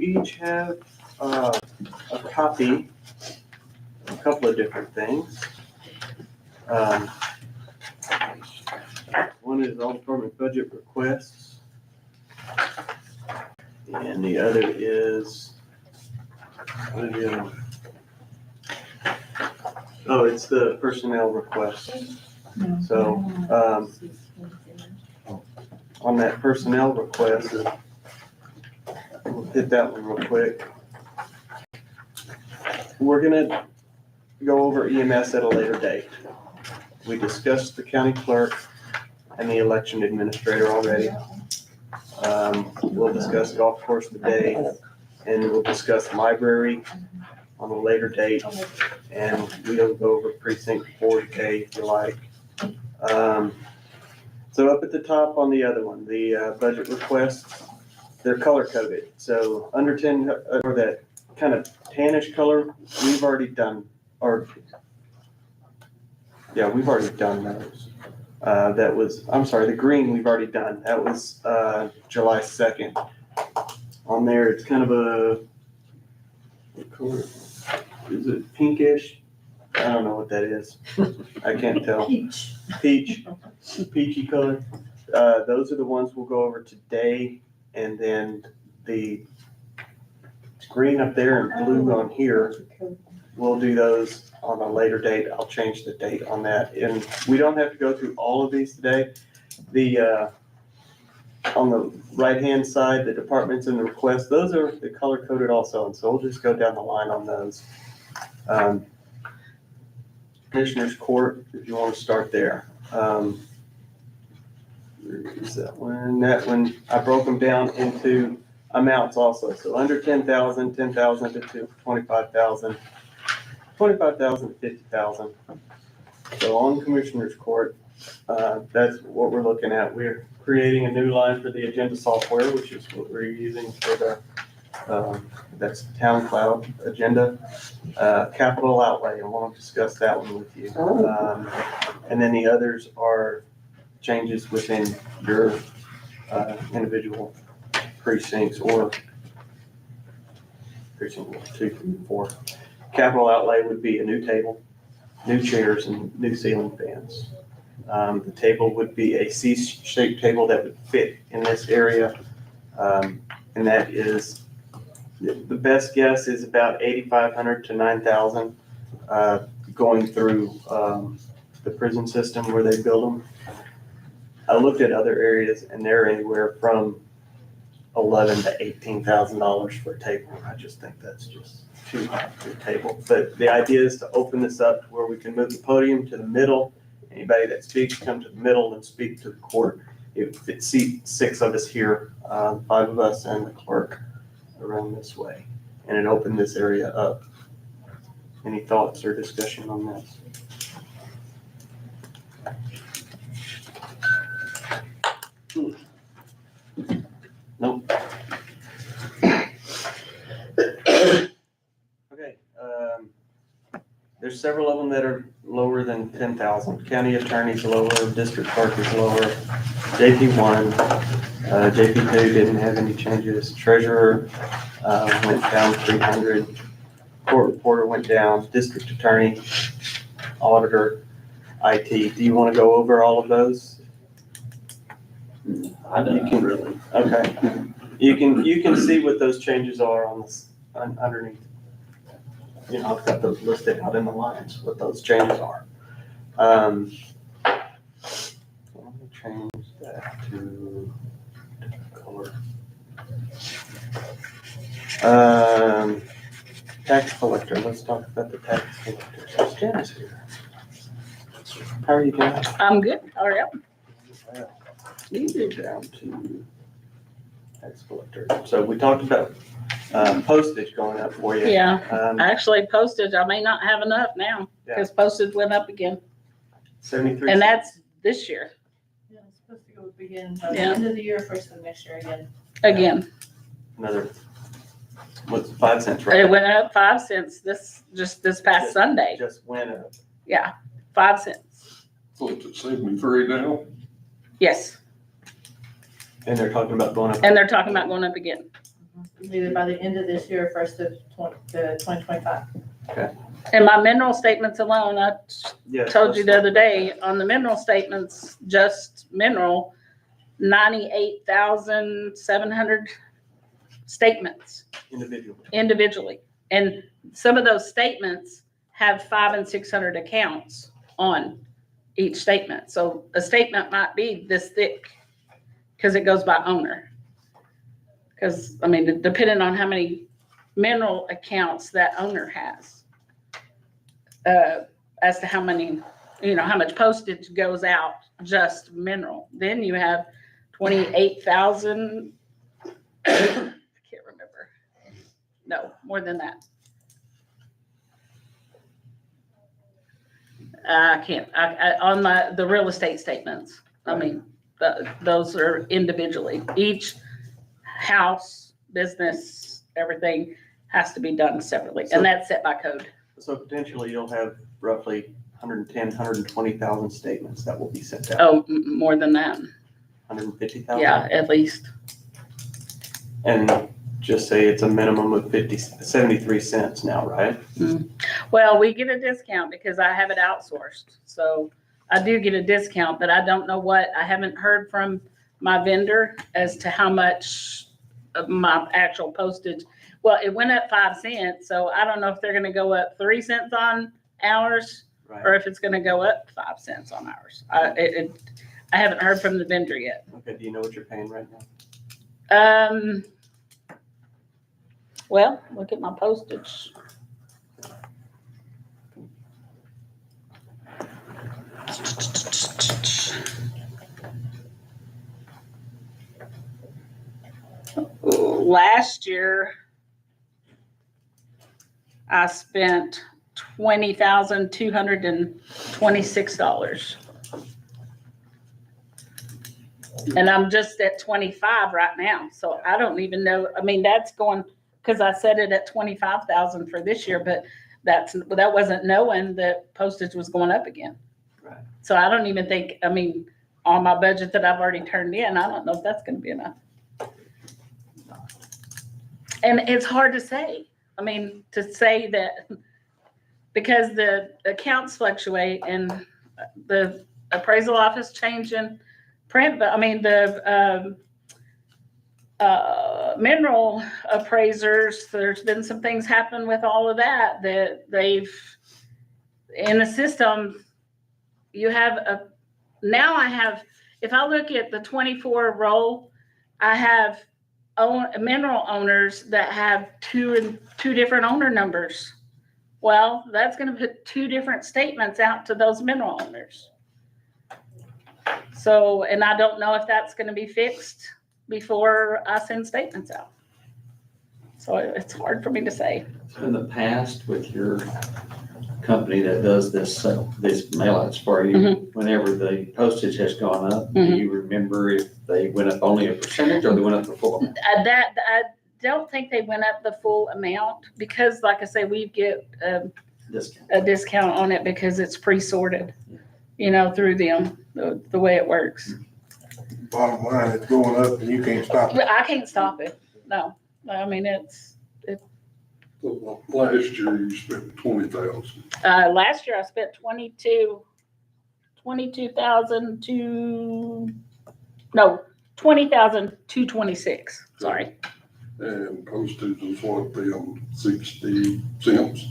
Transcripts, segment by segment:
each have a copy, a couple of different things. One is all department budget requests, and the other is, what is the other one? Oh, it's the personnel request. So, on that personnel request, we'll hit that one real quick. We're gonna go over EMS at a later date. We discussed the county clerk and the election administrator already. We'll discuss golf course today, and we'll discuss library on a later date, and we'll go over precinct 4 today if you like. So up at the top on the other one, the budget requests, they're color coded. So under 10, or that kind of tannish color, we've already done, we've already done those. That was, I'm sorry, the green we've already done. That was July 2nd. On there, it's kind of a, what color? Is it pinkish? I don't know what that is. I can't tell. Peachy color. Those are the ones we'll go over today, and then the green up there and blue on here, we'll do those on a later date. I'll change the date on that, and we don't have to go through all of these today. The on the right-hand side, the departments and the requests, those are the color coded also, and so we'll just go down the line on those. Commissioner's Court, if you want to start there. Where is that one? That one, I broke them down into amounts also. So under 10,000, 10,000 to 25,000, 25,000 to 50,000. So on Commissioner's Court, that's what we're looking at. We're creating a new line for the agenda software, which is what we're using for the that's Town Cloud agenda. Capital outlay, I want to discuss that one with you. And then the others are changes within your individual precincts or precinct 2 through 4. Capital outlay would be a new table, new chairs, and new ceiling fans. The table would be a C-shaped table that would fit in this area, and that is, the best guess is about 8,500 to 9,000 going through the prison system where they build them. I looked at other areas, and they're anywhere from $11,000 to $18,000 for a table. I just think that's just too high for a table. But the idea is to open this up to where we can move the podium to the middle. Anybody that speaks, come to the middle and speak to the court. If it seats 6 of us here, 5 of us and the clerk around this way, and it opened this area up. Any thoughts or discussion on this? Nope. Okay. There's several of them that are lower than 10,000. County attorney's lower, district clerk is lower, JP1, JP2 didn't have any changes. Treasurer went down 300. Court reporter went down. District attorney, auditor, IT. Do you want to go over all of those? I don't really. Okay. You can see what those changes are on this underneath. You know, I've got those listed out in the lines, what those changes are. Let me change that to color. Tax collector, let's talk about the tax collector. So Janice here. How are you doing? I'm good. How are you? You go down to tax collector. So we talked about postage going up for you. Yeah, actually postage, I may not have enough now because postage went up again. 73. And that's this year. Yeah, it's supposed to go up again by the end of the year, first of next year again. Again. Another, what's 5 cents, right? It went up 5 cents this past Sunday. Just went up. Yeah, 5 cents. So it's 73 now? Yes. And they're talking about going up. And they're talking about going up again. Either by the end of this year or first of 2025. And my mineral statements alone, I Yes. told you let's the talk other about day, on the mineral statements, just mineral, 98,700 statements that individually. individually. And some of those statements have 500 and 600 accounts on each statement. So a statement might be this thick because it goes by owner. Because, I mean, depending on how many mineral accounts that owner has, as to how many, how much postage goes out just mineral. Then you have 28,000, I can't remember. No, more than that. I can't, on the real estate statements, I mean, those are individually. Each house, business, everything has to be done separately, So- and that's set by code. So potentially you'll have roughly 110, 120,000 statements that will be sent out. Oh, more than that. 150,000? Yeah, at least. And just say it's a minimum of 73 cents now, right? Well, we get a discount because I have it outsourced. So I do get a discount, but I don't know I haven't heard from my vendor as to how much of my actual postage. Well, it went up 5 cents, so I don't know if they're gonna go up 3 cents on ours Right. or if it's gonna go up 5 cents on ours. I haven't heard from the vendor yet. Okay, do you know what you're paying right now? Well, look at my postage. Last year, I spent $20,226. And I'm just at 25 right now, so I don't even know, I mean, that's going, because I set it at 25,000 for this year, but that wasn't knowing that postage was going up again. Right. So I don't even think, I mean, on my budget that I've already turned in, I don't know if that's gonna be enough. And it's hard to say. I mean, to say that, because the accounts fluctuate and the appraisal office changing print, but I mean, the mineral appraisers, there's been some things happen with all of that they've, in the system, you have now I have, if I look at the 24 roll, I have mineral owners that have two different owner numbers. Well, that's going to put 2 different statements out to those mineral owners. So, and I don't know if that's going to be fixed before I send statements out. So it's hard for me to say. In the past, with your company that does these mailouts for you, whenever the postage has gone up, do you remember if they went up only a percentage or they went up the full amount? I don't think they went up the full amount because, like I say, we get a discount on it because it's pre-sorted, through them, the way it works. Bottom line, it's going up and you can't stop it. But I can't stop it. No, I mean, So, last year you spent 20,000. last year I spent 20,226. Sorry. And postage was what, them 60 cents?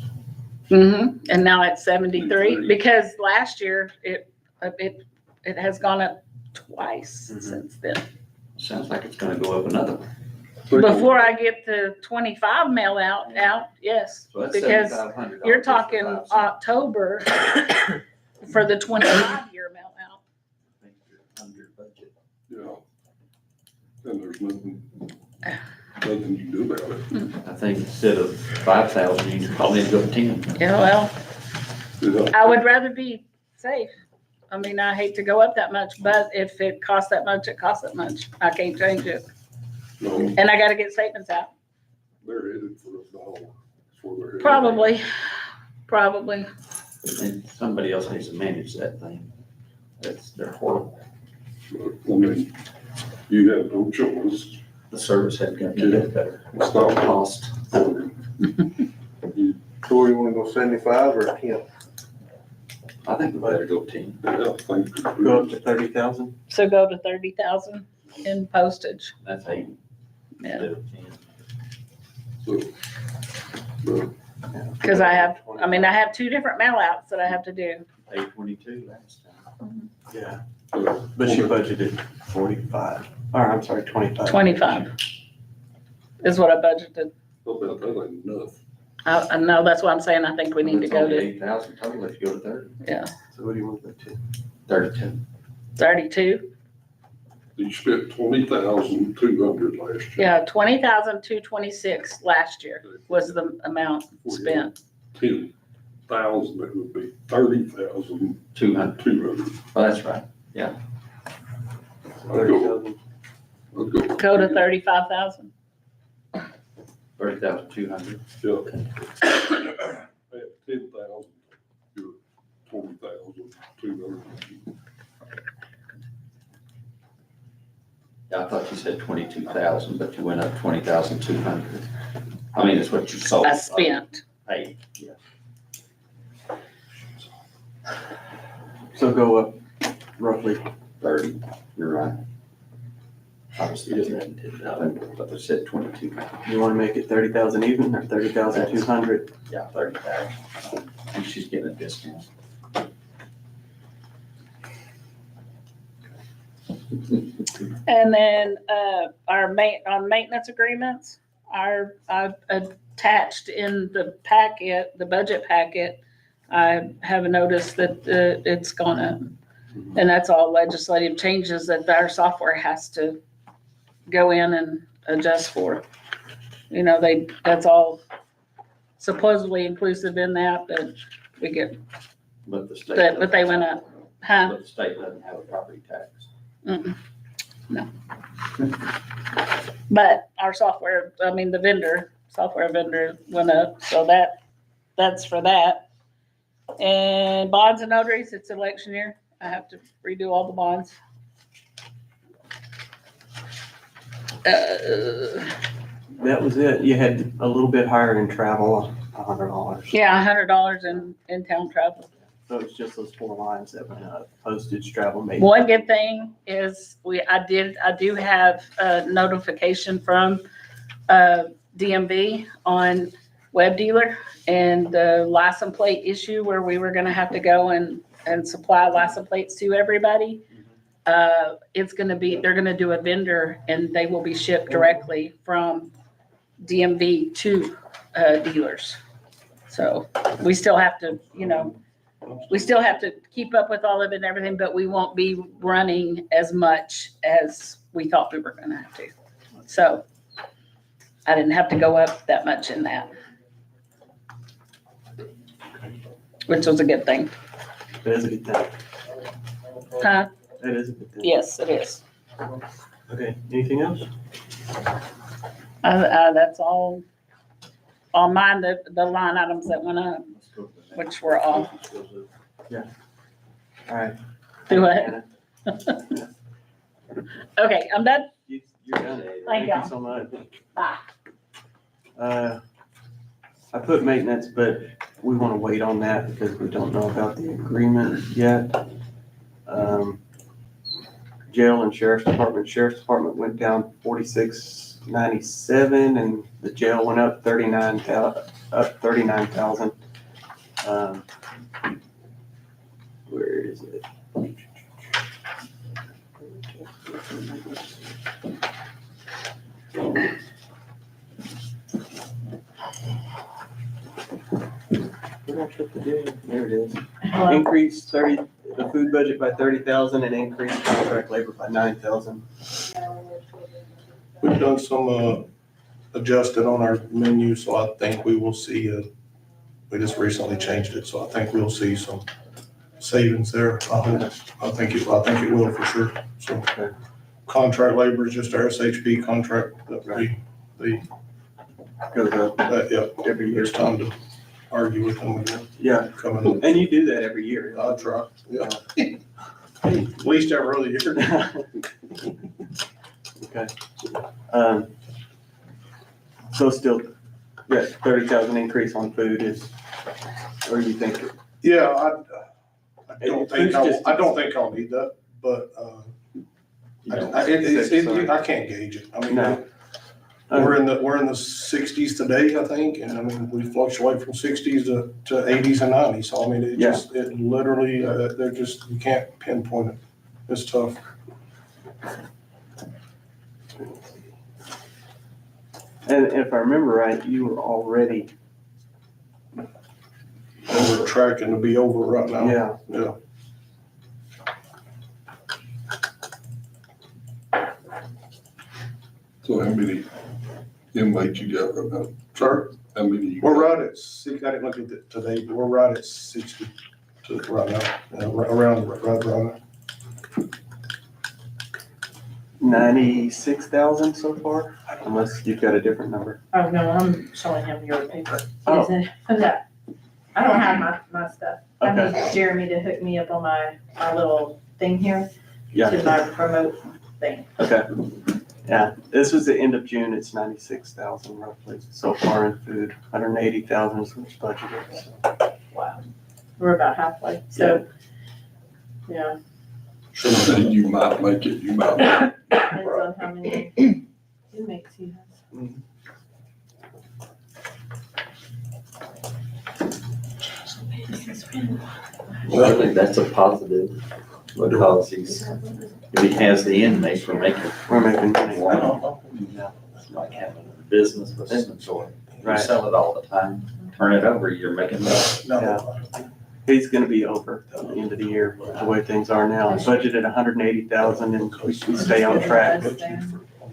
And now it's 73 73. because last year it has gone up twice since then. Sounds like it's gonna go up another one. Before I get the 25 mail out, yes, So that's because $7,500 you're talking for 5 cents. October for the 25-year mail out. I think you're under budget. Yeah. And there's nothing you can do about it. I think instead of 5,000, you probably need to go to 10. Yeah, well, Yeah. I would rather be safe. I mean, I hate to go up that much, but if it costs that much, it costs that much. I can't change it. No, And I got to get statements out. they're headed for $1. That's where they're headed. Probably. And somebody else needs to manage that thing. They're horrible. But, I mean, you have no choice. the service had gotten a bit better. It's not Cost. So you wanna go 75 or 10? I think we better go 10. Yeah, I think. Go up to 30,000. So go to 30,000 in postage. That's 8 Yeah. instead of 10. So, Cause I have two different mail outs that I have to do. 822 last time. Yeah, but but she budgeted 45, or I'm sorry, 25. 25 is what I budgeted. about that ain't enough. I know, that's why I'm saying I think we need to It's go only to 8,000 total if you go to 30. So what do you want to go to? 32. 32. You spent 20,200 last year. Yeah, 20,226 last year was the amount spent. 10,000, it would be 30,200. 200. Well, that's right. I'd go, 30,000. I'd go. Go to 35,000. 30,200. Yeah. At 10,000, you're 20,200. Yeah, I thought you said 22,000, but you went up 20,200. I mean, it's what you sold. I spent. Hey, yeah. So go up roughly 30, you're right. I was thinking 10,000, but I said 22. You want to make it 30,000 even or 30,200? Yeah, 30,000. And she's getting a discount. And then, on maintenance agreements, I've attached in the packet, the budget packet, I have noticed that, it's gone up. And that's all legislative changes that our software has to go in and adjust for. You know, that's all supposedly inclusive in that, but we get, But the state. but they went up, huh? But the state doesn't have a property tax. Mm-mm. No. But our software, the software vendor went up, so that's for that. And bonds and notaries, it's election year. I have to redo all the bonds. That was it. You had a little bit higher in travel, $100. Yeah, $100 in town travel. So it's just those 4 lines that went up, postage, travel, maintenance. One good thing is I do have a notification from DMV on Web Dealer and the license plate issue where we were gonna have to go and supply license plates to everybody. It's gonna be, they're gonna do a vendor and they will be shipped directly from DMV to dealers. So we still have to, we still have to keep up with all of it and everything, but we won't be running as much as we thought we were gonna have to. So I didn't have to go up that much in that. Which was a good thing. That is a good thing. Huh? That is a good thing. Yes, it is. Okay, anything else? That's all on mine, the line items that went up, Let's go to the next. which were all. All right. Do what? Hannah, Okay, I'm done. You're done. Thank you so much. Bye. I put maintenance, but we want to wait on that because we don't know about the agreement yet. Jail and Sheriff's Department went down 4697 and the jail went up 39,000. Where is it? Where did I put the deal? There it is. Increase the food budget by 30,000 and increase contract labor by 9,000. We've done some, adjusted on our menu, so I think we will see, we just recently changed it, so I think we'll see some savings there. I think it will for sure. So contract labor is just our SHP contract that we Goes up yeah, every year. it's time to argue with them again. Yeah, Coming, and you do that every year. I'll try, yeah. At least every other year. Okay. So still, yeah, 30,000 increase on food is, or you think? Yeah, I don't think, Food's just- I don't think I'll need that, but, You know, I can't gauge it. I mean, No. we're in the sixties today, I think, and I mean, we fluctuate from sixties to eighties and nineties. So I mean, it Yeah. just, it literally, they're just, you can't pinpoint it. It's tough. And if I remember right, you were already, And we're tracking to be over right now. yeah, Yeah. So how many inmates you got right now? Sir, How many you we're got? right at six, I didn't look at it today, but we're right at 60 to right now, around, right around. 96,000 so far, unless you've got a different number. Oh, no, I'm showing him your paper. Oh. Isn't- No, I don't have my stuff. I Okay. need Jeremy to hook me up on my little thing here Yeah, to my remote thing. okay. Yeah, this was the end of June, it's 96,000 roughly so far in food, 180,000 is what's budgeted, so. Wow. We're about halfway, so, yeah. Someday you might make it, you might not. Depends on how many inmates he has. Really, that's a positive, because if he has the inmates, we're making. We're making money. Wow. Yeah, it's like having a business with inventory. You Right. sell it all the time, turn it over, you're making money. No, He's gonna be over at the end of the year, the way things are now. Budgeted 180,000 and we stay on track.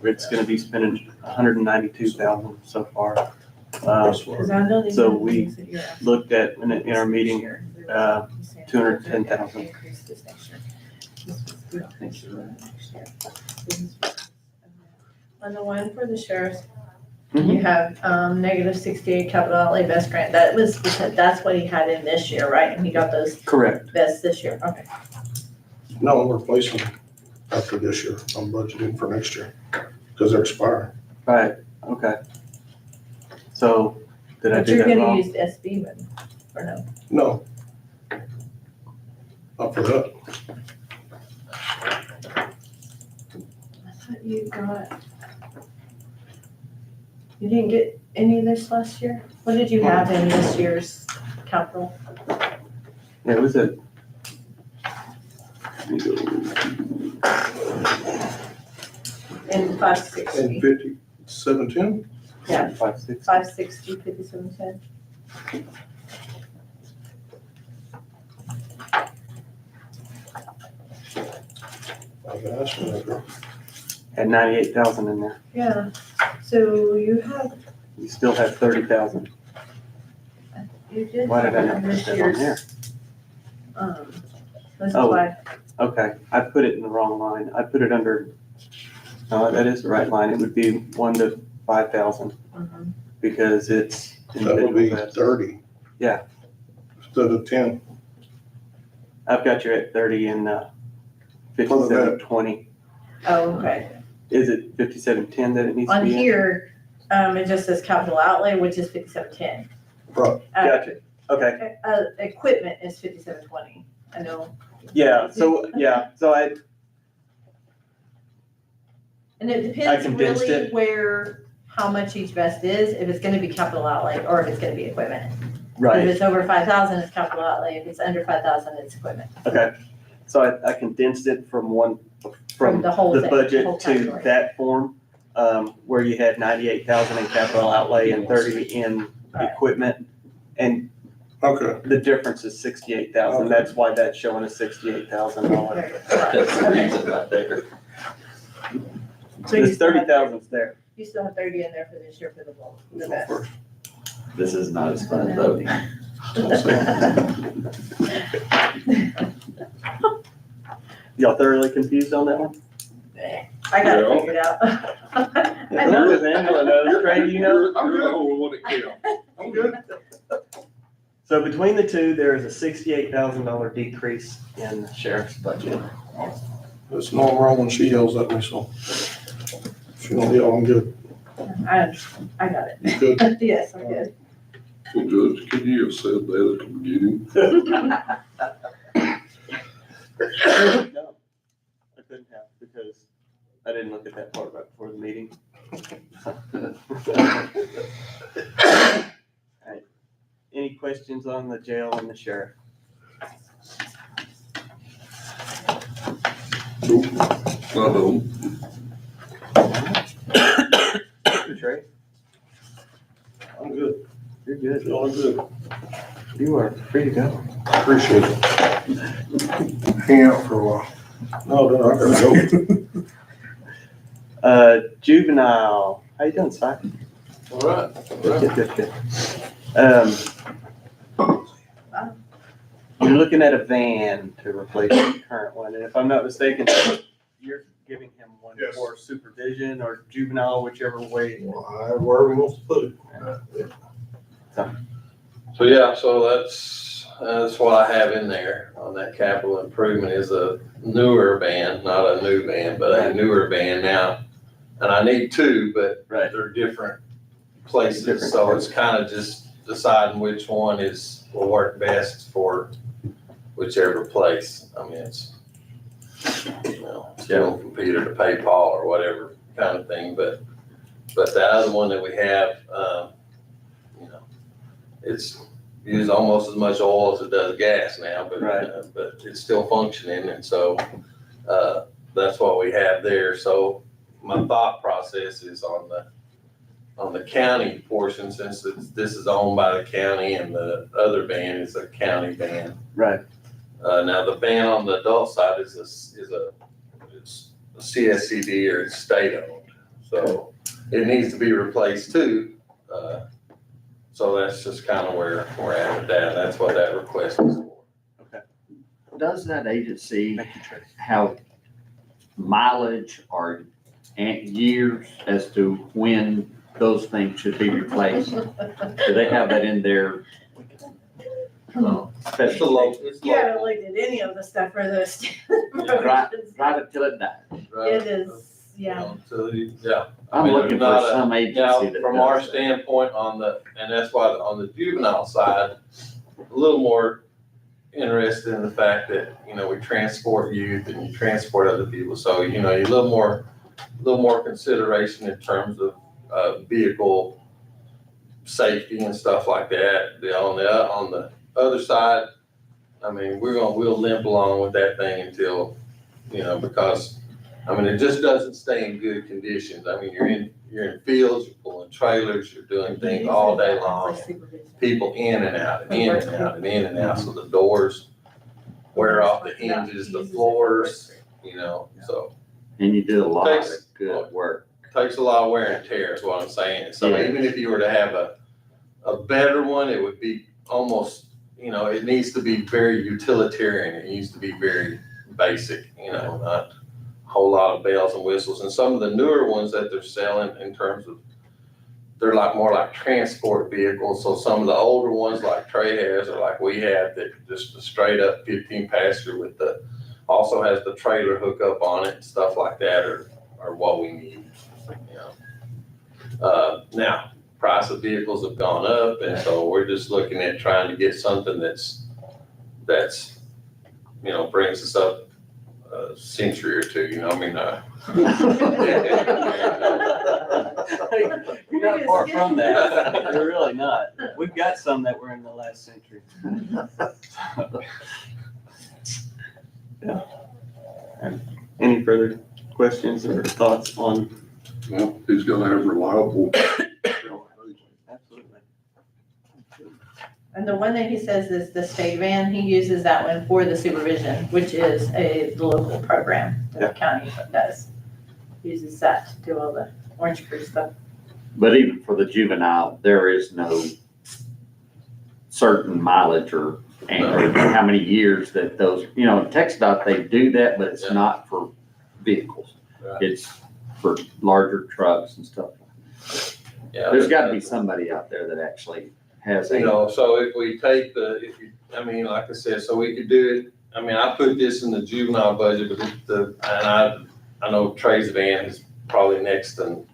It's gonna be spending 192,000 so far. Because I know these So other we things that you're asking Looked at in our meeting, this year. 210,000. Increase this next year. On the one for the sheriff's, you have negative 68 capital outlay vest grant. That was because that's what he had in this year, right? And he got those Correct. vests this year. Okay. no, we're replacing them after this year. I'm budgeting for next year, because they're expiring. Right, okay. So, did I But do you're that gonna wrong? use the SB one, or no? No. Not for that. I thought you got, you didn't get any of this last year? What did you have in this year's capital? Yeah, it was a. Let me go. In 560? And 5710? Yeah. 5, 6. 560, 5710? I can ask for that, girl. Had 98,000 in there. Yeah, so you have, You still have 30,000. you did Why did I have not in put this that on year's, there? That's Oh. why, Okay, I put it in the wrong line. I put it under, no, that is the right line. It would be 1 to 5,000 because it's That would individual be vests. 30. Yeah. Instead of 10. I've got you at 30 and For the 5720. oh, okay. Is it 5710 that it needs to On be in? here, it just says capital outlay, which is 5710. Right. Gotcha, okay. Equipment is 5720, I know. Yeah, so And it depends condensed really it. where, how much each vest is, if it's gonna be capital outlay or if it's gonna be equipment. If right, it's over 5,000, it's capital outlay, if it's under 5,000, it's equipment. okay. So I condensed it from From the whole the thing, budget whole to category. that form, where you had 98,000 in capital outlay and 30 in Right. equipment. And Okay. the difference is 68,000. Okay. That's why that's showing a $68,000. That's the Okay. reason right there. So you This still have 30,000's there. You still have 30 in there for this year for the vote, the vest. First. This is not as fun voting. Y'all thoroughly confused on that one? I got it Yeah. figured out. I Not know. as Angela knows, Trey, you know? I'm the only one that counts. I'm good. So between the two, there is a $68,000 decrease in the sheriff's budget. It's no wrong when she yells at me, so. If you don't, yeah, I'm good. I understand, I got it. You good? Yes, I'm good. Well, Judge, could you have said that at the beginning? No, I couldn't have, because I didn't look at that part right before the meeting. Alright, any questions on the jail and the sheriff? Nope. I don't. Mr. Trey, I'm good. you're good. Feeling good. You are free to go. Appreciate it. Hang out for a while. No, no, I gotta go. Juvenile, how you doing, Si? All right. Good. You're looking at a van to replace the current one, and if I'm not mistaken, you're giving him one Yes. for supervision or juvenile, whichever way. Wherever he wants to put it. So yeah, so that's what I have in there on that capital improvement is a newer van, not a new van, but a newer van now. And I need two, but Right. they're different places, Different so it's kind of just deciding which one will work best for whichever place. I mean, it's, still from Peter to pay Paul or whatever kind of thing, but the other one that we have, it's used almost as much oil as it does gas now, but, Right. But it's still functioning, and so, that's what we have there. So my thought process is on the county portion, since this is owned by the county and the other van is a county van. Right. Now the van on the adult side is a CSCD, or it's state owned, so it needs to be replaced too. So that's just kind of where we're at with that. That's what that request is for. Does that agency Thank you, Trey. have mileage or years as to when those things should be replaced? Do they have that in their It's the special? local, it's You haven't local. looked at any of the stuff for those. Drive it till it dies. Right? It is, yeah. So, yeah. I I'm mean, looking there's for not a- some agency Now, that from our does that. standpoint and that's why on the juvenile side, a little more interested in the fact that, we transport youth and you transport other people. So, you're a little more consideration in terms of vehicle safety and stuff like that. On the other side, I mean, we'll limp along with that thing until, because, I mean, it just doesn't stay in good conditions. I mean, you're in fields, you're pulling trailers, you're doing things all day long. People in and out, and in and out, and in and out, so the doors wear off the hinges, the floors, so And you do a lot of Takes- good work. takes a lot of wear and tear is what I'm saying. So Yeah. even if you were to have a better one, it would be almost, it needs to be very utilitarian. It needs to be very basic, not a whole lot of bells and whistles. And some of the newer ones that they're selling in terms of, they're more like transport vehicles. So some of the older ones like Trey has, or like we have, that just a straight up 15 passenger with also has the trailer hookup on it and stuff like that are what we need. Now, price of vehicles have gone up, and so we're just looking at trying to get something that's brings us up a century or two, I mean, You're not far from that. You're really not. We've got some that were in the last century. Yeah. Any further questions or thoughts on? Well, he's gonna have reliable. Absolutely. And the one that he says is the state van, he uses that one for the supervision, which is the local program that the county does. Uses that to do all the Orange Creek stuff. But even for the juvenile, there is no certain mileage or how many years that those, in TxDOT, they do that, but it's Yeah. not for vehicles. Right. It's for larger trucks and stuff. yeah. There's gotta be somebody out there that actually has So if we take like I said, so we could do it, I put this in the juvenile budget, but I know Trey's van probably next to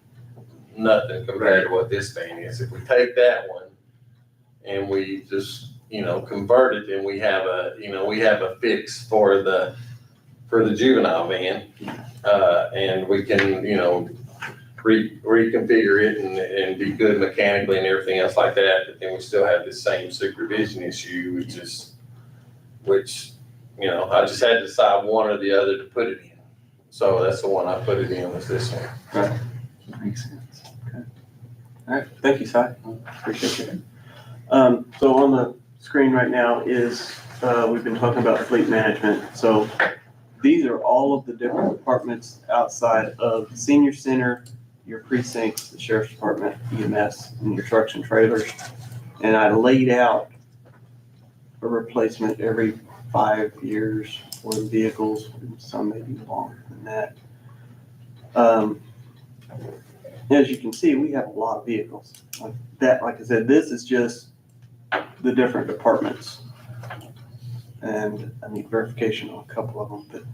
nothing compared to what this thing is. If we take that one and we just, convert it, and we have a fix for the juvenile van. And we can, reconfigure it and be good mechanically and everything else like that, but then we still have the same supervision issue, which, I just had to decide one or the other to put it in. So that's the one I put it in, was this one. Makes sense. Okay. All right, thank you, Si. Appreciate you. So on the screen right now is, we've been talking about fleet management. So these are all of the different departments outside of the senior center, your precincts, the sheriff's department, EMS, and your trucks and trailers. And I laid out a replacement every 5 years for the vehicles, and some maybe longer than that. As you can see, we have a lot of vehicles. Like I said, this is just the different departments. And I need verification on a couple of them, but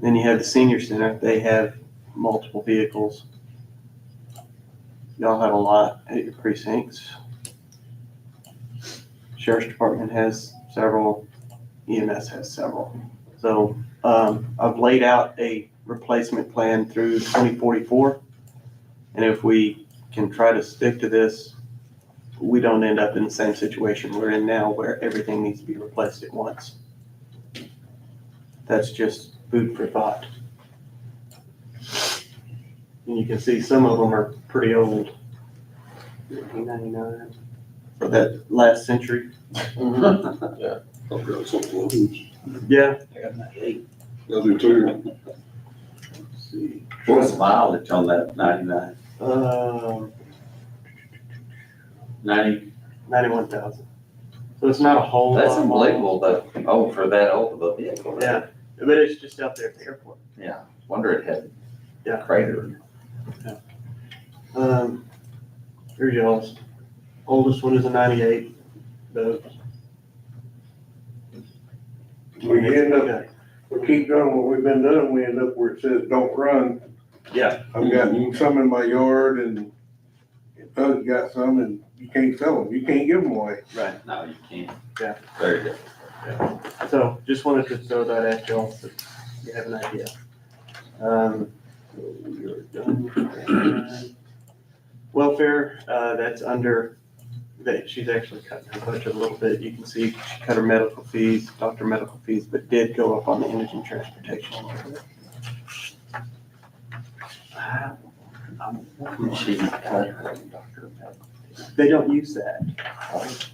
then you have the senior center. They have multiple vehicles. Y'all have a lot at your precincts. Sheriff's Department has several. EMS has several. So I've laid out a replacement plan through 2044. And if we can try to stick to this, we don't end up in the same situation we're in now where everything needs to be replaced at once. That's just food for thought. And you can see some of them are pretty old. 1999, for that last century. Yeah. I've got some clothes. Yeah. I got 98. I do too. Let's see. What was the mileage on that 99? 90? 91,000. So it's not a whole lot. That's of miles. unbelievable, though, for that old of a vehicle. Right? Yeah, but it's just out there at the airport. Yeah, wonder it had Yeah. crater. Here's y'all's. Oldest one is a 98. Those. We end up, we keep doing what we've been doing, we end up where it says don't run. Yeah. I've got some in my yard and Doug's got some and you can't sell them, you can't give them away. Right. No, you can't. Yeah. Very different. So just wanted to throw that at y'all so you have an idea. We are done with that. Welfare, that's under, that she's actually cutting her budget a little bit. You can see she cut her medical fees, doctor medical fees, but did go up on the indigent transportation a little bit. She cut her doctor. They don't use that.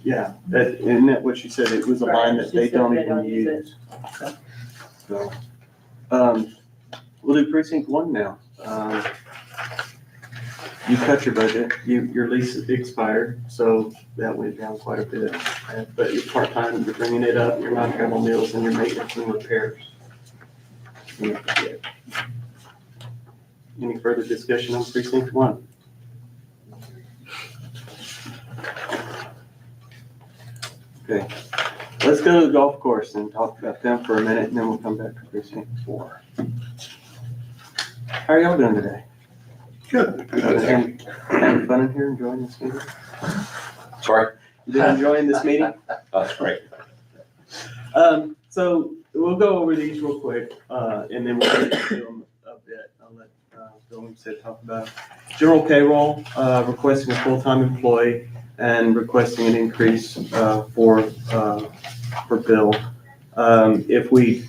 Yeah, that, isn't that what she said? It was a line that She they said don't they even don't use use. So, we'll do precinct 1 now. You cut your budget, your lease expired, so that went down quite a bit. But you're part-time, you're bringing it up, your non-travel meals and your maintenance and repairs. Any further discussion on precinct 1? Okay, let's go to the golf course and talk about them for a minute, and then we'll come back to precinct 4. How are y'all doing today? Good. Having fun in here, enjoying this meeting? Sorry? You been enjoying this meeting? That's great. So we'll go over these real quick, and then we'll get into them a bit. I'll let Bill and Sid talk about it. General payroll, requesting a full-time employee and requesting an increase for Bill. If we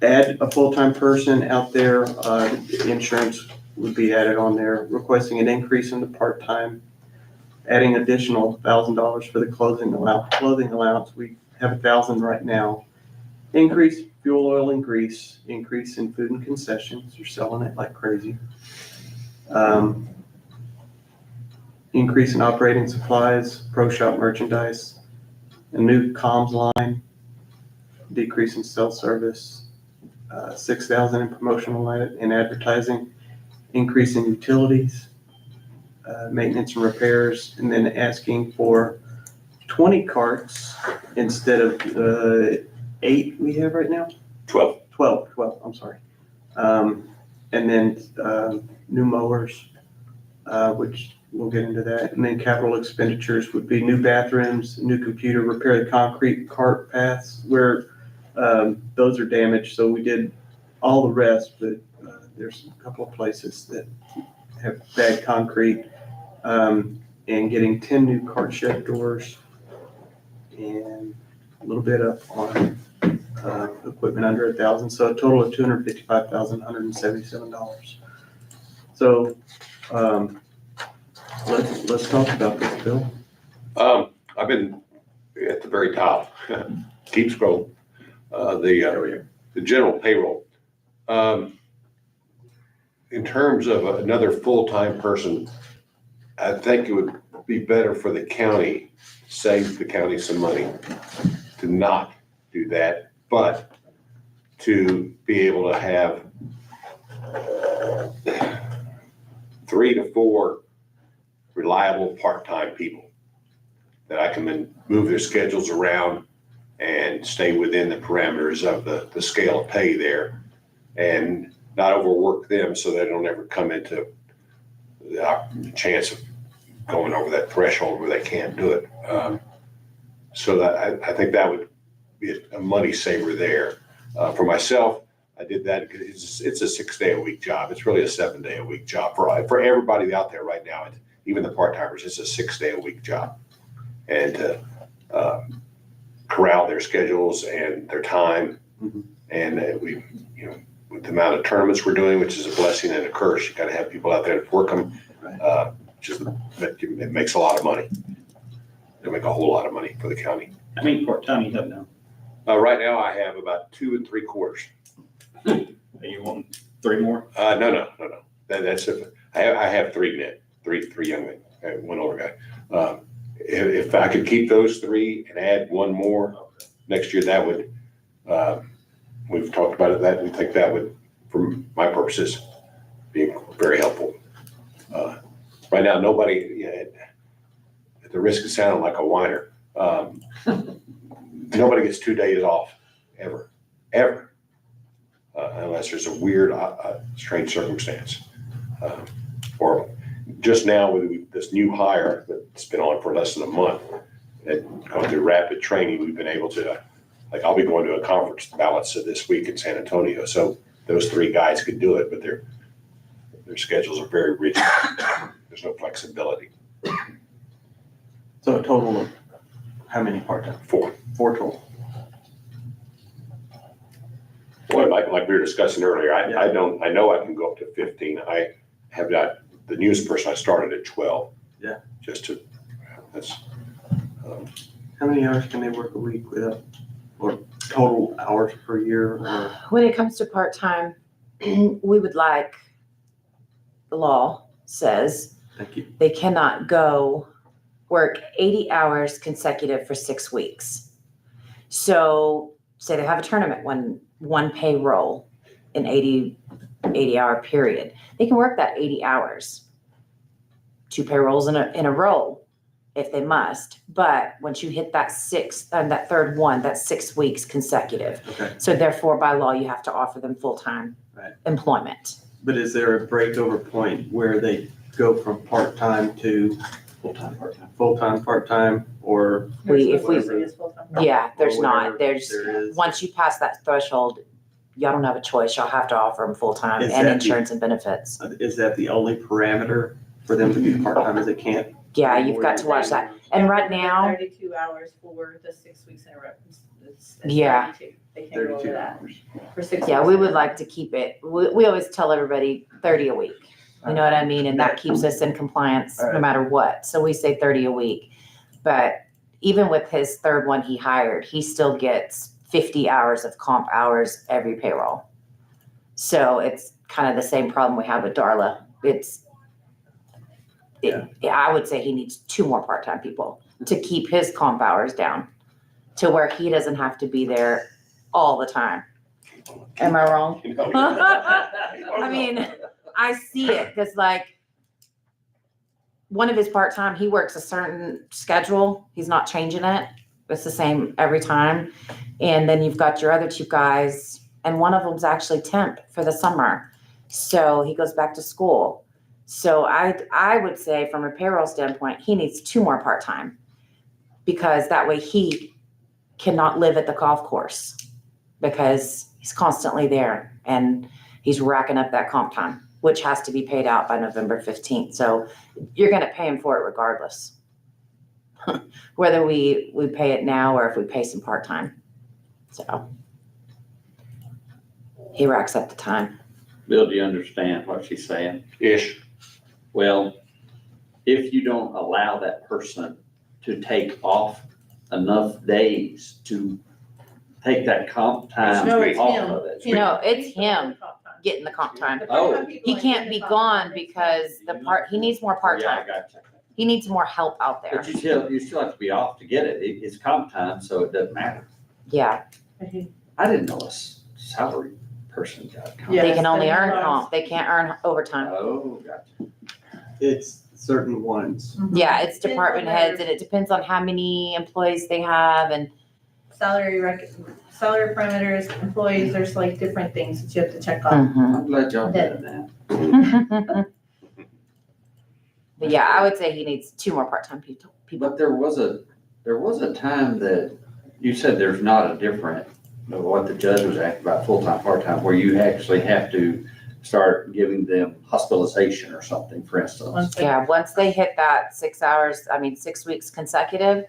add a full-time person out there, insurance would be added on there, requesting an increase in the part-time, adding additional $1,000 for the clothing allowance. We have 1,000 right now. Increase fuel, oil, and grease, increase in food and concessions. You're selling it like crazy. Increase in operating supplies, pro shop merchandise, a new comms line, decrease in cell service, 6,000 in promotional and advertising, increase in utilities, maintenance and repairs, and then asking for 20 carts instead of 8 we have right now. 12. 12, I'm sorry. And then, new mowers, which we'll get into that. And then capital expenditures would be new bathrooms, new computer, repair the concrete cart paths where, those are damaged. So we did all the rest, but, there's a couple of places that have bad concrete. And getting 10 new cart shed doors and a little bit up on, equipment under 1,000. So a total of $255,177. So, let's talk about this, Bill. I've been at the very top, keep scrolling, the general payroll. In terms of another full-time person, I think it would be better for the county, save the county some money, to not do that, but to be able to have 3 to 4 reliable part-time people that I can then move their schedules around and stay within the parameters of the scale of pay there and not overwork them so they don't ever come into the chance of going over that threshold where they can't do it. So that I think that would be a money saver there. For myself, I did that because it's a 6-day-a-week job. It's really a 7-day-a-week job for everybody out there right now. Even the part-timers, it's a 6-day-a-week job. And to corral their schedules and their time. Mm-hmm. And we, with the amount of tournaments we're doing, which is a blessing and a curse, you got to have people out there to work them. It makes a lot of money. They make a whole lot of money for the county. How many part-time you have now? Right now, I have about 2 3/4. You want 3 more? No. That's it. I have 3 men, three young men, and 1 older guy. If I could keep those 3 and add 1 more next year, that would. We've talked about it. That we think that would, for my purposes, be very helpful. Right now, nobody. At the risk of sounding like a whiner, nobody gets 2 days off ever, unless there's a weird, strange circumstance. Or just now with this new hire that's been on for less than a month and going through rapid training, we've been able to, I'll be going to a conference balance this week in San Antonio. So those 3 guys could do it, but their schedules are very rigid. There's no flexibility. So a total of how many part-time? 4. 4 total. Well, like we were discussing earlier, I know I can go up to 15. I have not, the newest person I started at 12. Yeah. That's. How many hours can they work a week without, or total hours per year? Or? When it comes to part-time, we would like, the law says Thank you. they cannot go work 80 hours consecutive for 6 weeks. So say they have a tournament, one payroll in 80-hour period. They can work that 80 hours, 2 payrolls in a row if they must. But once you hit that 6th and that third one, that's 6 weeks consecutive. Okay. So therefore, by law, you have to offer them full-time employment. But is there a breakover point where they go from part-time to full-time, part-time, full-time, part-time, or? If we, Usually it's full-time. yeah, there's or not, whatever there's, there is? once you pass that threshold, y'all don't have a choice. Y'all have to offer them full-time Is and that the- insurance and benefits. Is that the only parameter for them to be part-time, is they can't? Yeah, you've got to watch that. And right now, 32 hours for the 6 weeks in a row. It's Yeah. 32. They can't go over 32 that hours. for 6 weeks. yeah, we in a would row. like to keep it, we always tell everybody 30 a week. You know what I mean? And that keeps us in compliance no Alright. matter what. So we say 30 a week. But even with his third one he hired, he still gets 50 hours of comp hours every payroll. So it's kind of the same problem we have with Darla. I would say he needs 2 more part-time people to keep his comp hours down to where he doesn't have to be there all the time. Am I wrong? I mean, I see it because one of his part-time, he works a certain schedule. He's not changing it. It's the same every time. And then you've got your other 2 guys, and one of them's actually temp for the summer. So he goes back to school. So I would say from a payroll standpoint, he needs 2 more part-time because that way he cannot live at the golf course because he's constantly there and he's racking up that comp time, which has to be paid out by November 15th. So you're going to pay him for it regardless, whether we pay it now or if we pay some part-time. So he racks up the time. Bill, do you understand what she's saying? Ish. Well, if you don't allow that person to take off enough days to take that comp time No, it's off him. of it. No, it's him getting the comp time. Oh. He can't be gone because he needs more Yeah, part-time. I got you. He needs more help out there. But you still have to be off to get it. It's comp time, so it doesn't matter. Yeah, I didn't know a salary person got comp. Yeah. they can Yes, only they earn are. comp. They can't earn overtime. Oh, gotcha. It's certain ones. Yeah, it's Depends department on their- heads and it depends on how many employees they have and Salary parameters, employees, there's like different things that you have to check off. I'm glad y'all did that. But yeah, I would say he needs 2 more part-time people. But there was a time that you said there's not a different, what the judge was asking about full-time, part-time, where you actually have to start giving them hospitalization or something, for instance. Yeah, once they hit that 6 weeks consecutive,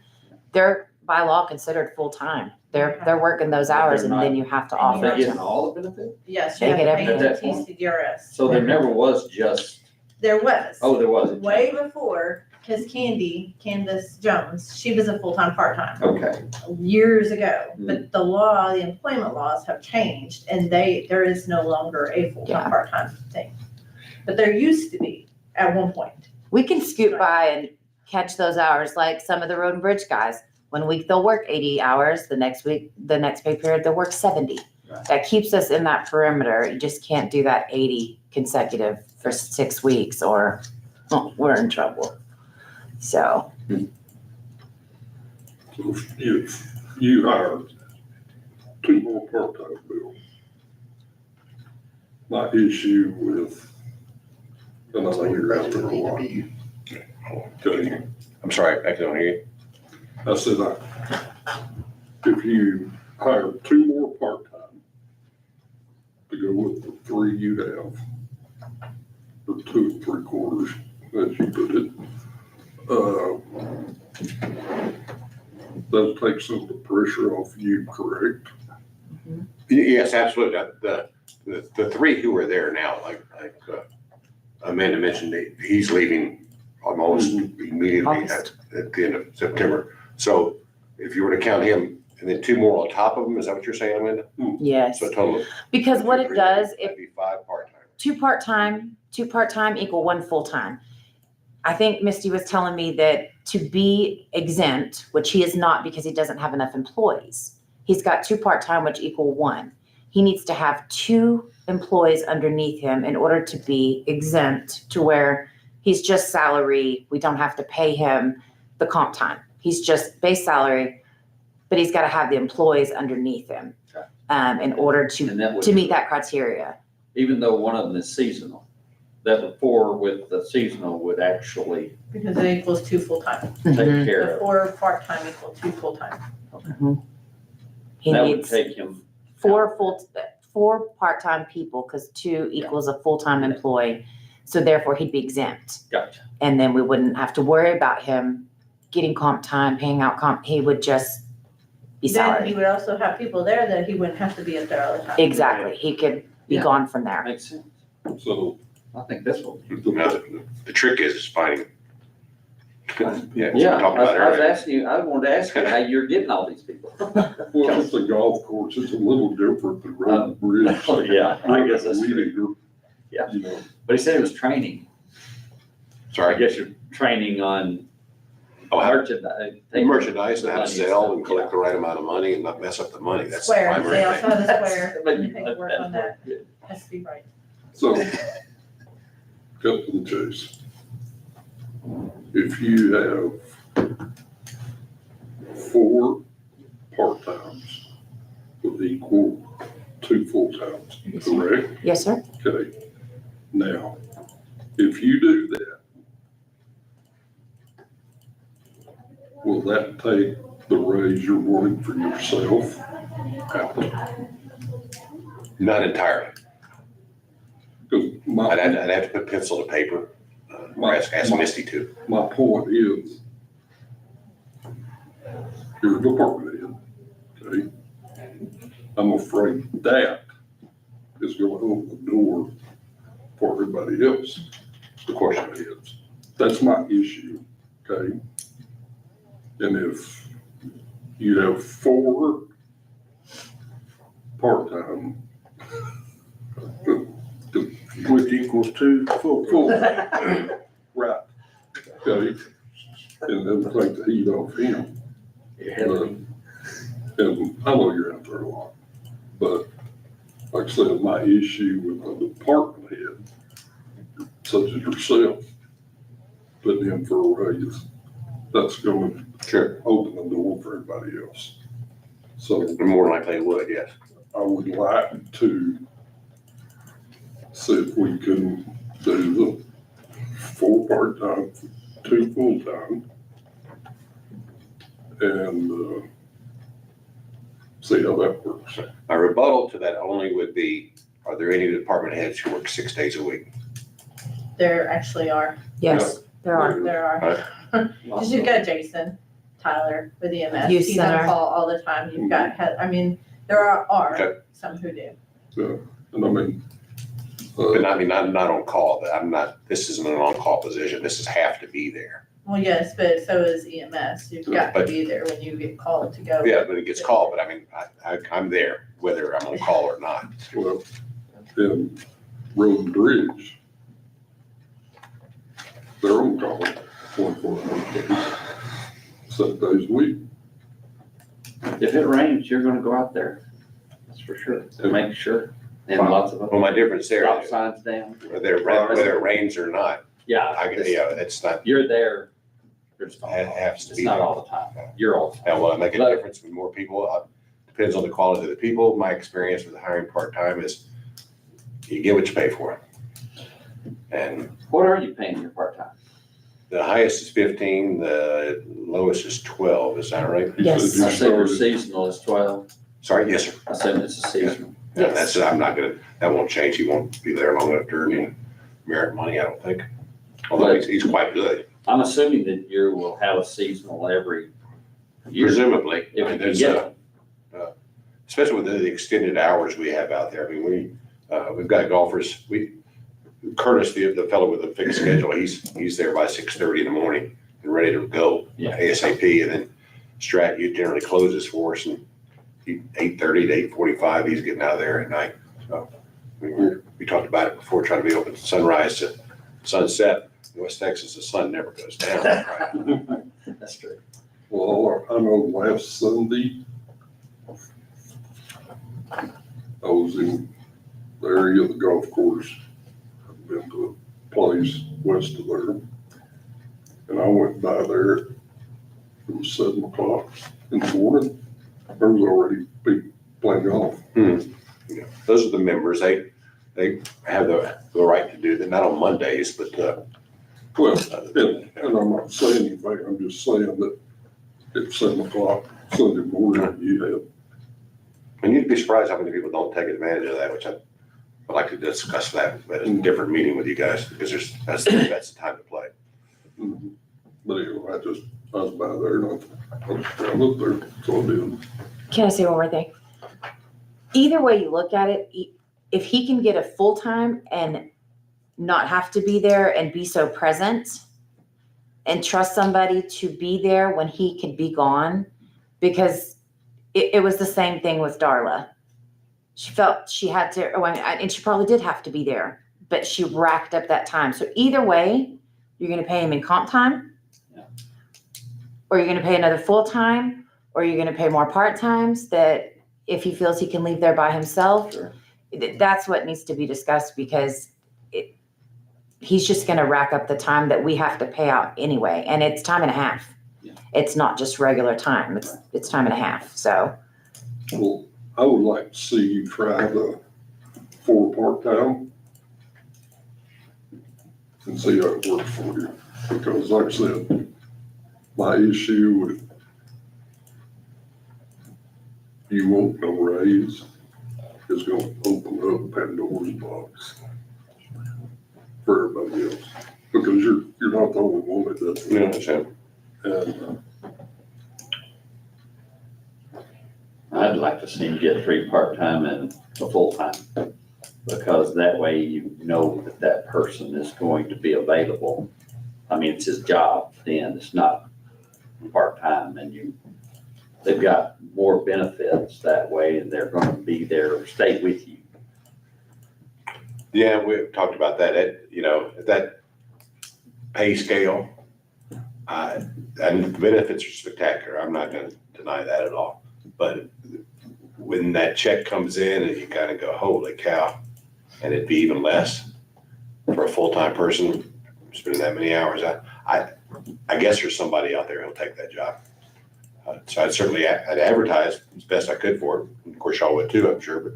they're by law considered full-time. They're working those hours and then you have to And you Are offer. they getting all the benefits? Yes, They you have get to pay everything. the TCDRS. So there never was just, There was. oh, there was. Way before, because Candace Jones, she was a full-time, part-time Okay, years ago. Mm. But the employment laws have changed and there is no longer a full-time, Yeah. part-time thing. But there used to be at one point. We can scoot by and catch those hours like some of the road and bridge guys. One week they'll work 80 hours, the next pay period they'll work 70. Right. That keeps us in that perimeter. You just can't do that 80 consecutive for 6 weeks or we're in trouble. So, So if you hired 2 more part-time people, my issue with, and I know you're out there a lot. Okay, I'm sorry, I don't hear you. I said, if you hire 2 more part-time to go with the 3 you have, or 2 3/4, as you put it, that'll take some of the pressure off you, correct? Yes, absolutely. The 3 who are there now, like Amanda mentioned, he's leaving almost immediately August. at the end of September. So if you were to count him and then 2 more on top of him, is that what you're saying, Amanda? yes. So a total of. Because what it does, if That'd be 5 part-time. 2 part-time equal 1 full-time. I think Misty was telling me that to be exempt, which he is not because he doesn't have enough employees, he's got 2 part-time, which equal 1. He needs to have 2 employees underneath him in order to be exempt to where he's just salary. We don't have to pay him the comp time. He's just base salary, but he's got to have the employees underneath him in order and that to would, meet that criteria. even though one of them is seasonal, that the 4 with the seasonal would actually Because it equals 2 full-time. take Mhm. care The of. 4 part-time equal 2 full-time. He That would needs take him, 4 part-time people because 2 equals a full-time employee. So therefore he'd be exempt. gotcha. And then we wouldn't have to worry about him getting comp time, paying out comp. He would just be Then he salary. would also have people there that he wouldn't have to be up there all the time. Exactly. He could be Yeah. gone from there. Makes sense. So I think this will. Now, the trick is finding. Yeah. we Yeah, talked I about was earlier. asking you, I wanted to ask you how you're getting all these people. well, it's a golf course, it's a little different than road and bridge. Oh, yeah, I guess that's Weed true. eater, Yeah. You know, But he said it was training. I Sorry. guess you're training on Oh, how merchandise. merchandise and how to sell and collect the right amount of money and not mess up the money. That's the Square, primary they also thing. have a square, and the paperwork on that has to be right. so, cut to the chase. If you have 4 part-times with equal 2 full-times, correct? Yes, sir. Okay, Now, if you do that, will that take the raise you're wanting for yourself out? Not entirely. Because I'd have to put pencil to paper, or ask Misty to. my point is, you're a department head, okay? I'm afraid that is gonna open the door for everybody else. Of course. Heads. That's my issue, okay? And if you have 4 part-time, Which equals 2 full. right, okay? And then take the heat off him. And I know you're out there a lot, but like I said, my issue with a department head, such as yourself, putting in for a raise, that's going Sure. to open the door for everybody else. So More likely it would, yes. I would like to see if we can do the 4 part-time, 2 full-time, and see how that works. My rebuttal to that only would be, are there any department heads who work 6 days a week? There actually are, Yes, there are. there are. Cause you've got Jason, Tyler with EMS, Youth he's on center. call all the time, you've got, I mean, there are Okay. some who do. And I mean, But I mean, I'm not on call, but I'm not, this isn't an on-call position. This is have to be there. Well, yes, but so is EMS, you've got to But- be there when you get called to go. Yeah, but it gets called, but I mean, I'm there whether I'm on call or not. well, in Road and Bridge, they're on call 24 hours, 7 days a week. If it rains, you're gonna go out there. That's for sure. So make sure. And lots of Well, my difference there, stop signs down. whether it rains or not, Yeah. it's not, You're there. There's no, it has to it's be. not all the time. You're all the time. Now, will it make a But- difference with more people? Depends on the quality of the people. My experience with hiring part-time is you get what you pay for. And What are you paying your part-time? the highest is 15, the lowest is 12, is that right? He Yes. said you I said your started- seasonal is 12. Sorry, yes, sir. I said it's a seasonal. Yeah, that's, I'm not gonna, that won't change. He won't be there long enough to earn any merit money, I don't think. Although he's quite good, I'm assuming that you will have a seasonal every year. presumably. If you There's, get especially with the extended hours we have out there. I mean, we've got golfers, Curtis, the fellow with the fixed schedule, he's there by 6:30 in the morning and ready to go Yeah. ASAP. And then Strat, you generally closes for us and 8:30 to 8:45, he's getting out of there at night. So we talked about it before, trying to be open sunrise to sunset. In West Texas, the sun never goes down. Right? That's true. Well, I know last Sunday, I was in the area of the golf course. I've been to a place west of there. And I went by there, it was 7 o'clock in the morning. There was already people playing golf. Yeah, those are the members. They have the right to do that, not on Mondays, but, Well, and I'm not saying anything, I'm just saying that at 7 o'clock Sunday morning, you had, and you'd be surprised how many people don't take advantage of that, which I'd like to discuss that at a different meeting with you guys, because that's the time to play. but anyway, I was by there and I looked there, so I did. Can I say one more thing? Either way you look at it, if he can get a full-time and not have to be there and be so present and trust somebody to be there when he could be gone, because it was the same thing with Darla. She felt she had to, and she probably did have to be there, but she racked up that time. So either way, you're gonna pay him in comp time, or you're gonna pay another full-time, or you're gonna pay more part-times that if he feels he can leave there by himself. Sure. That's what needs to be discussed, because he's just gonna rack up the time that we have to pay out anyway, and it's time and a half. Yeah. It's not just regular time, it's time and a half, so. Well, I would like to see you try the 4 part-time and see how it works for you. Because like I said, my issue with you want no raise is gonna open up Pandora's box for everybody else. Because you're not the only one that does You know it. what I'm saying? And I'd like to see you get 3 part-time and a full-time, because that way you know that that person is going to be available. I mean, it's his job then, it's not part-time, and they've got more benefits that way, and they're gonna be there or stay with you. Yeah, we've talked about that, at that pay scale, and the benefits are spectacular, I'm not gonna deny that at all. But when that check comes in and you kind of go, holy cow, and it'd be even less for a full-time person spending that many hours, I guess there's somebody out there who'll take that job. So I'd advertise as best I could for it. Of course, y'all would too, I'm sure,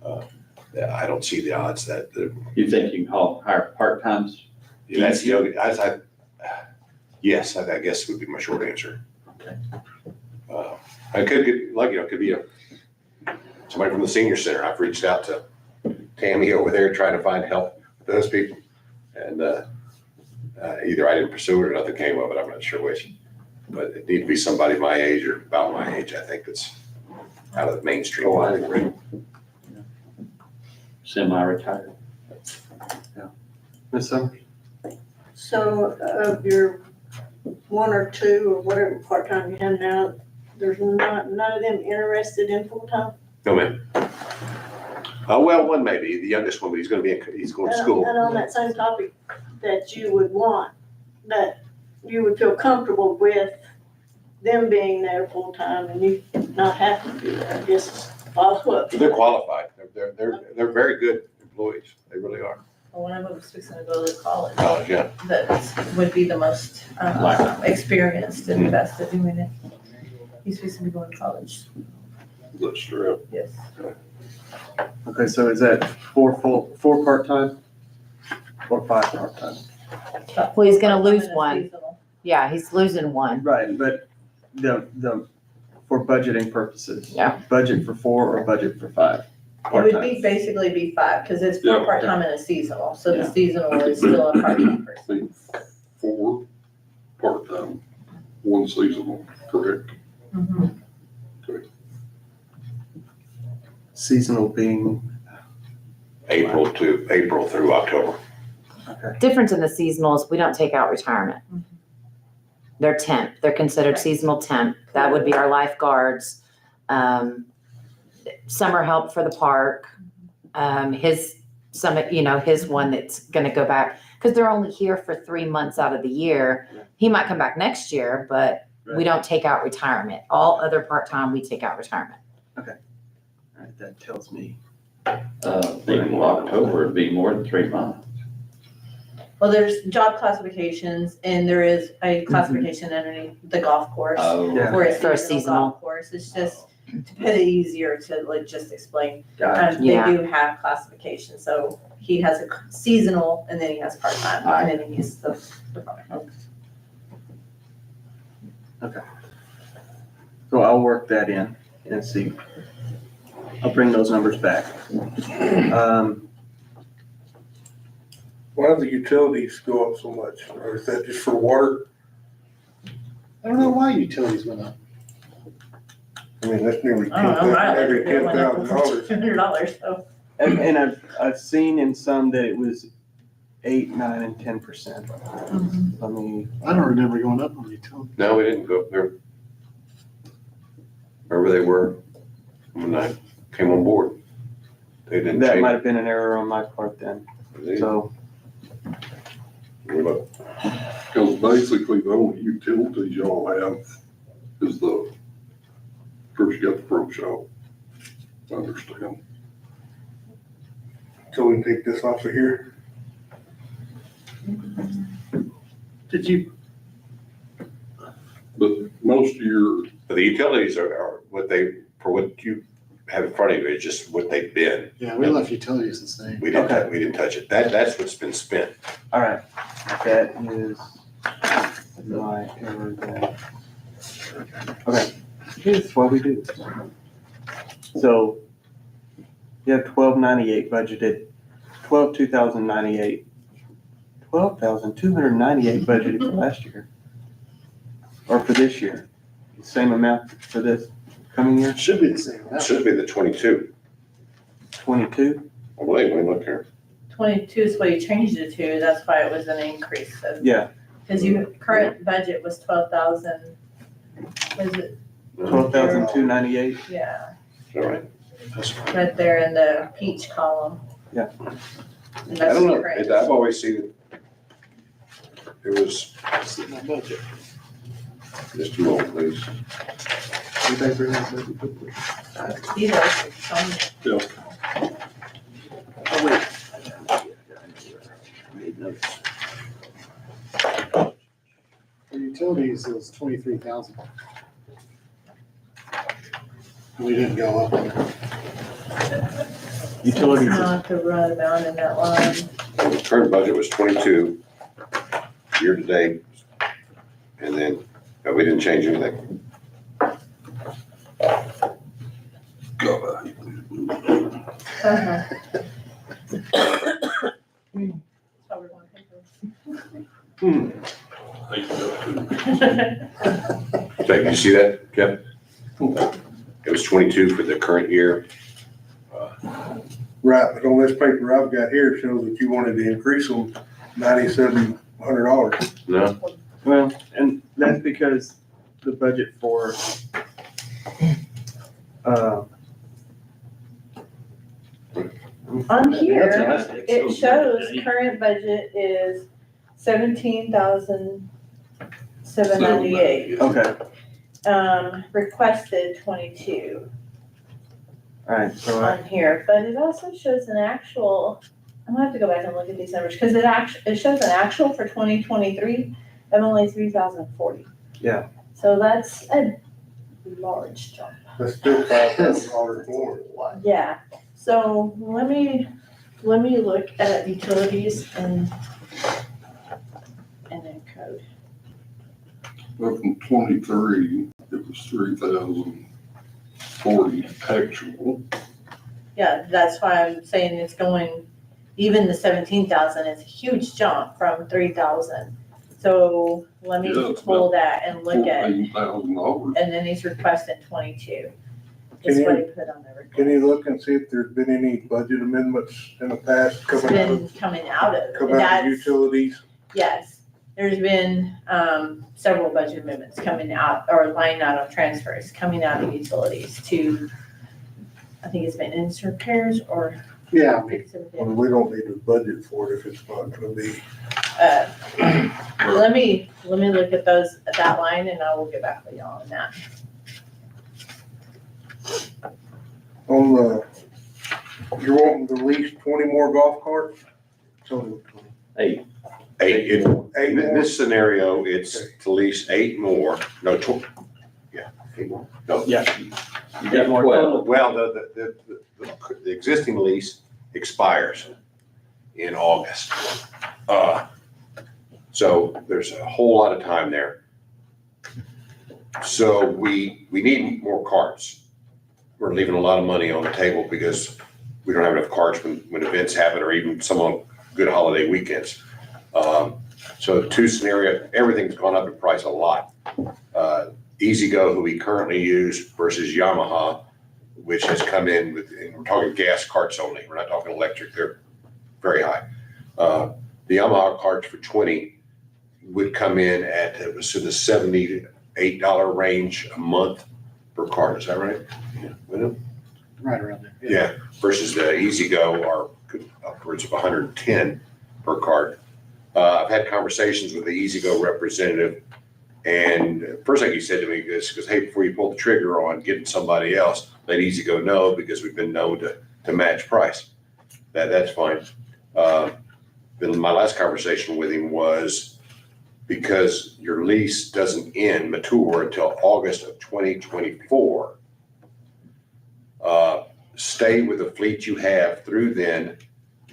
but yeah, I don't see the odds that, You think you can hire part-times? that's, yes, I guess would be my short answer. Okay. I could get, like, it could be somebody from the senior center. I've reached out to Tammy over there trying to find help with those people. And either I didn't pursue it or nothing came of it. I'm not sure which. But it needs to be somebody my age or about my age, I think, that's out of the mainstream. Oh, I agree. Semi-retired? Ms. Summers? So of your 1 or 2 or whatever part-time you have now, there's none of them interested in full-time? No, ma'am. Well, one maybe, the youngest one, but he's going to school. And on that same topic, that you would want, that you would feel comfortable with them being there full-time and you not having to be there, I guess, follow up. They're qualified. They're very good employees. They really are. Well, one of them is fixing to go to college. College, yeah. That would be the most experienced and best at doing it. He's fixing to go to college, that's true. yes. Okay, so is that 4 part-time or 5 part-time? Well, he's gonna lose And a one. seasonal. Yeah, he's losing one. Right, but for budgeting purposes. Yeah. Budget for 4 or budget for 5 It would be part-time? basically be 5, because it's 4 Yeah. part-time and a seasonal, so Yeah. the seasonal is still a part-time person. 4 part-time, 1 seasonal, correct? Mhm. Seasonal being, April through October. okay, Difference in the seasonal is we don't take out retirement. They're temp, they're considered Right. seasonal temp. That would be our lifeguards. Summer help for the park. His summit, his one that's gonna go back, because they're only here for 3 months out of the year. He might come back next year, but we Right. don't take out retirement. All other part-time, we take out retirement. all right, that tells me. Maybe October would be more than 3 months. Well, there's job classifications, and there is a classification underneath the golf course. Yeah. For For a a seasonal seasonal. golf course, it's just to put it easier to like just explain. Gotcha. They Yeah. do have classification, so he has a seasonal and then he has part-time, and then he's the department. So I'll work that in and see. I'll bring those numbers back. Why do the utilities go up so much? Or is that just for water? I don't know why utilities went up. I mean, that's nearly I don't know, my every electric bill went up $10,000. $200, so. And I've seen in some that it was 8, 9, and 10%. I mean, I don't remember going up on utilities. No, we didn't go up there. Wherever they were when I came on board. They didn't that change. might have been an error on my part then, so. Because basically the only utilities y'all have is the, first you got the pro shop. I understand. So we can take this off of here. Did you, But most of your, The utilities are what for what you have in front of you is just what they've been. Yeah, we left utilities the same. We didn't, Okay. we didn't touch it. That's what's been spent. All right, that is my error there. Okay, here's what we do. So you have 1298 budgeted, 12,298 budgeted for last year. Or for this year. Same amount for this coming year, Should be the same. It should be the 22. 22? Oh, wait, look here. 22 is what you changed it to, that's why it was an increase, so. Yeah, Because your current budget was 12,000, was it, 12,298. yeah, All right. right there in the peach column. Yeah. And I that's don't the know. current. I've always seen it. It was, It's in my budget. just a moment, please. Anybody bring that budget? These are some- Oh, wait. For utilities, it was 23,000. We didn't go up. Utilities is Not to run down in that line. The current budget was 22, year to date. And then, we didn't change anything. Uh-huh. That's how we're going to take Did you see that, Jeff? It was 22 for the current year. Right, but on this paper I've got here, it shows that you wanted to increase them $9,700. No? well, and that's because the budget for, On here, That's it shows current budget is 17,798. okay, Requested 22 all right, so on here, but it also shows an actual, I'm gonna have to go back and look at these numbers, because it shows an actual for 2023 of only 3,040. Yeah. So that's a large jump. That's still $5,000 more. Yeah, so let me look at utilities and then code. Well, from 23, it was 3,040 actual. Yeah, that's why I'm saying it's going, even the 17,000 is a huge jump from 3,000. So let me Yeah, it's pull that and look at, $14,000. and then he's requesting 22. Can That's what he you- put on the request. Can you look and see if there's been any budget amendments in the past It's coming out been of, coming out of, coming out of utilities? yes. There's been, several budget amendments coming out, or line item transfers coming out of utilities to, I think it's maintenance repairs or. Yeah, Well, we don't need to budget for it if it's not gonna be. Let me look at that line and I will get back with y'all on that. On the, you're wanting to lease 20 more golf carts? In Eight more? this scenario, it's to lease 8 more, no, 8 more? No. Yeah. You got more total. Well, the existing lease expires in August. So there's a whole lot of time there. So we need more carts. We're leaving a lot of money on the table because we don't have enough carts when events happen or even some on good holiday weekends. So 2 scenario, everything's gone up in price a lot. E-Z-Go, who we currently use, versus Yamaha, which has come in with, and we're talking gas carts only, we're not talking electric, they're very high. The Yamaha carts for 20 would come in at, it was in the $78 range a month per cart, is that right? Yeah. right around there. Yeah, versus the E-Z-Go are upwards of 110 per cart. I've had conversations with the E-Z-Go representative, and first thing he said to me is, hey, before you pull the trigger on getting somebody else, let E-Z-Go know, because we've been known to match price. That's fine. Then my last conversation with him was, because your lease doesn't mature until August of 2024, stay with the fleet you have through then,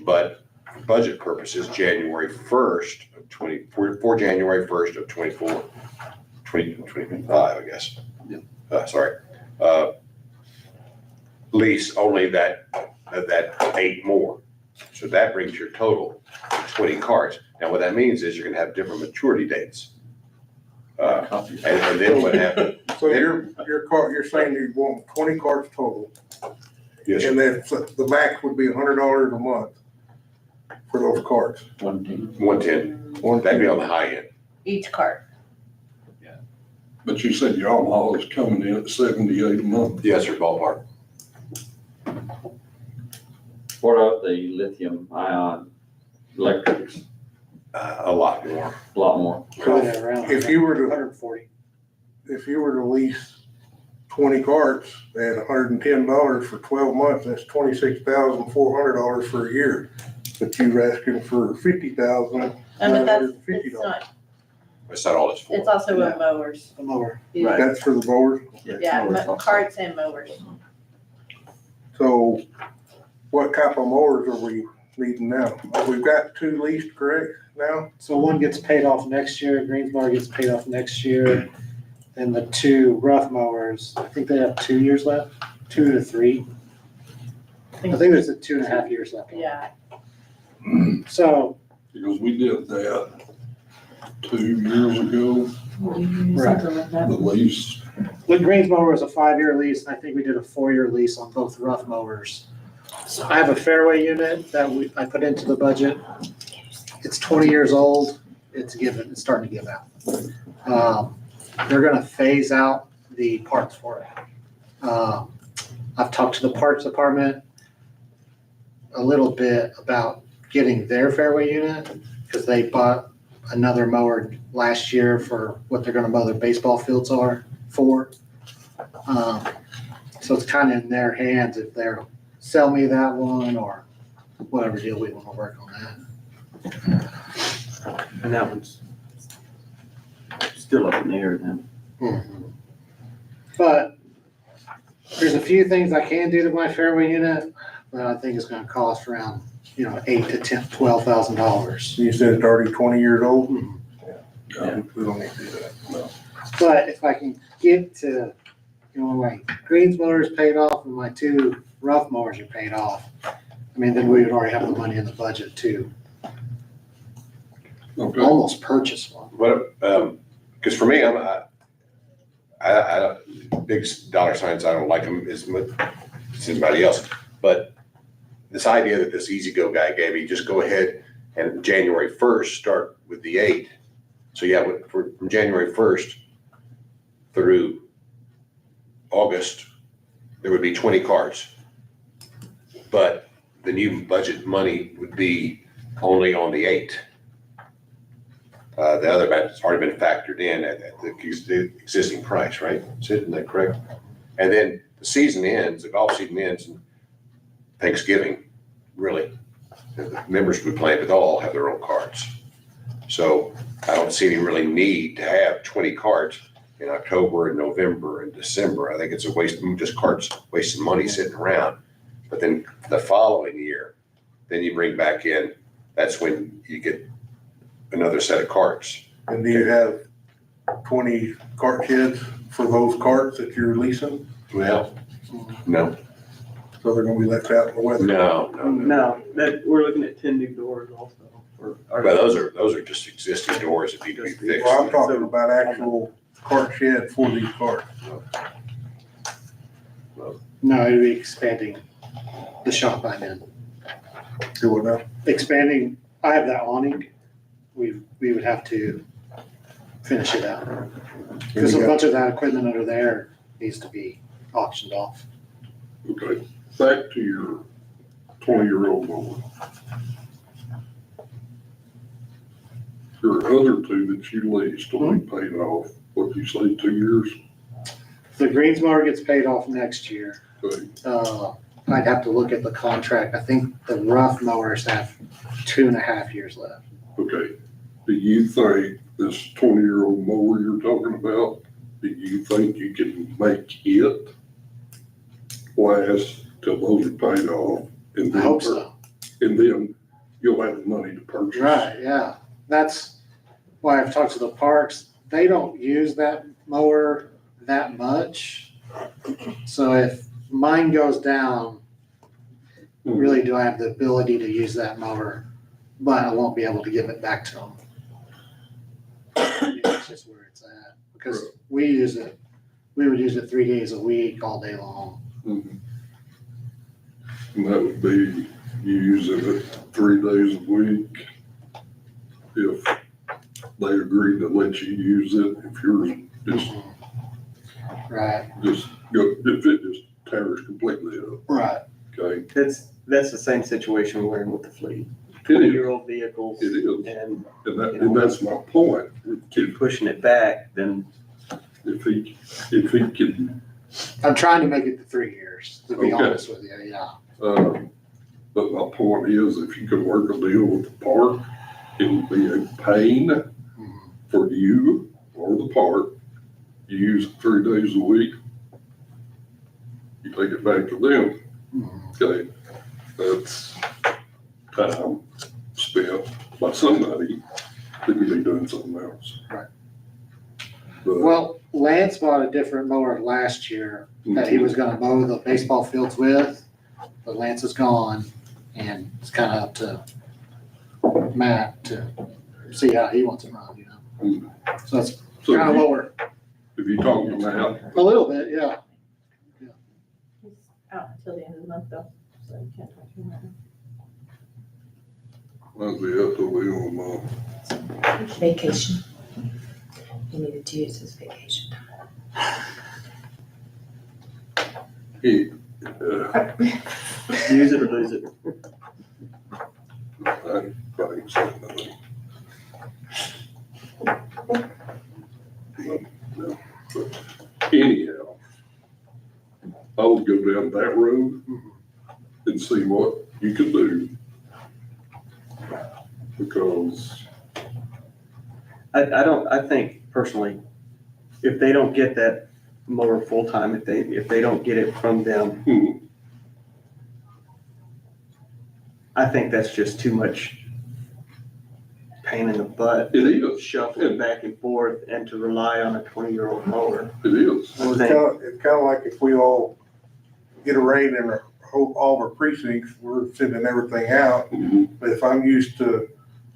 but for budget purposes, January 1st of 24, for January 1st of 2025, I guess. Sorry. Lease only that 8 more. So that brings your total to 20 carts. Now, what that means is you're gonna have different maturity dates. And then what happens? So you're saying you want 20 carts total, Yes, and then the max would be $100 a month for those carts. 110. That'd be on the high end. Each cart. But you said Yamaha is coming in at 78 a month. Yes, sir, ballpark. What about the lithium ion electrics? A lot more. A lot more. Probably around If you were to, 140. if you were to lease 20 carts at $110 for 12 months, that's $26,400 for a year. But you're asking for $50,000. But that's, $50. it's not, That's not all it's for. it's also with mowers. A mower. Right. That's for the mowers. Yeah, carts and mowers. So what type of mowers are we needing now? We've got 2 leased, correct, now? So one gets paid off next year, Greensboro gets paid off next year. Then the 2 rough mowers, I think they have 2 years left, 2 to 3. I think there's 2.5 years left. Yeah. So, Because we did that 2 years ago, Something like that. the lease. with Greensboro was a 5-year lease, and I think we did a 4-year lease on both rough mowers. So I have a fairway unit that I put into the budget. It's 20 years old, it's starting to give out. They're gonna phase out the parts for it. I've talked to the parts department a little bit about getting their fairway unit, because they bought another mower last year for what they're gonna mow their baseball fields for. So it's kind of in their hands if they'll sell me that one or whatever deal we wanna work on that. And that one's still up in the air then. But there's a few things I can do to my fairway unit, but I think it's gonna cost around, $8,000 to $12,000. You said it's already 20 years old? Yeah. We don't need to do that, no. But if I can get to, my greens mower is paid off and my 2 rough mowers are paid off, then we would already have the money in the budget to Okay. almost purchase one. What, because for me, I big dollar signs, I don't like them as much as anybody else. But this idea that this Easy Go guy gave me, just go ahead and January 1st, start with the 8. So yeah, from January 1st through August, there would be 20 carts. But the new budget money would be only on the 8. The other has already been factored in at the existing price, right? Isn't that correct? And then the season ends, the golf season ends in Thanksgiving, really. The members we play with all have their own carts. So I don't see any really need to have 20 carts in October and November and December. I think it's a waste, just carts, wasting money sitting around. But then the following year, then you bring back in, that's when you get another set of carts. And do you have 20 cart sheds for those carts that you're leasing? Well, no, So they're gonna be left out in the weather? no. No, we're looking at 10 new doors also. Well, those are just existing doors that need to be fixed. Well, I'm talking about actual cart shed for these carts. No, it'd be expanding the shop I'm in. Do what now? Expanding, I have that awning, we would have to finish it out. Because a bunch of that equipment under there needs to be auctioned off. Okay, back to your 20-year-old mower. Your other 2 that you leased will be paid off, what you say, 2 years? The greens mower gets paid off next year. Okay, I'd have to look at the contract. I think the rough mowers have 2.5 years left. okay. Do you think this 20-year-old mower you're talking about, do you think you can make it last till those are paid off. And I then, hope so. and then you'll have the money to purchase. Right, yeah. That's why I've talked to the parks. They don't use that mower that much. So if mine goes down, really do I have the ability to use that mower, but I won't be able to give it back to them. That's just where it's at, because we would use it 3 days a week, all day long. Mhm. And that would be, you using it 3 days a week. If they agree to let you use it, if yours Right, just go, if it just tears completely up, right. okay? That's the same situation we're in with the fleet. It is, 20-year-old vehicles. it is, And and that's my point. keep pushing it back, then If he can, I'm trying to make it to 3 years, to be Okay. honest with you, yeah. but my point is, if you could work a deal with the park, it would be a pain for you or the park. You use it 3 days a week. You take it back to them, okay? That's time spent by somebody that could be doing something else. Right. But, Well, Lance bought a different mower last year that he was gonna mow the baseball fields with, but Lance is gone, and it's kinda up to Matt to see how he wants to run, you know? So that's So kinda what we're, if you talk to Matt, a little bit, yeah. He's out until the end of the month though, so you can't talk to him right now. that'd be up to them. Vacation. He needed to use his vacation time. He, use it or lose it. I ain't saying nothing. No, but anyhow, I would go down that road and see what you can do. Because, I think personally, if they don't get that mower full-time, if they don't get it from them, I think that's just too much pain in the butt. it is, Shuffling back and forth and to rely on a 20-year-old mower. it is. I It's think- kinda like if we all get a raid in all of our precincts, we're sending everything out. Mhm. But if I'm used to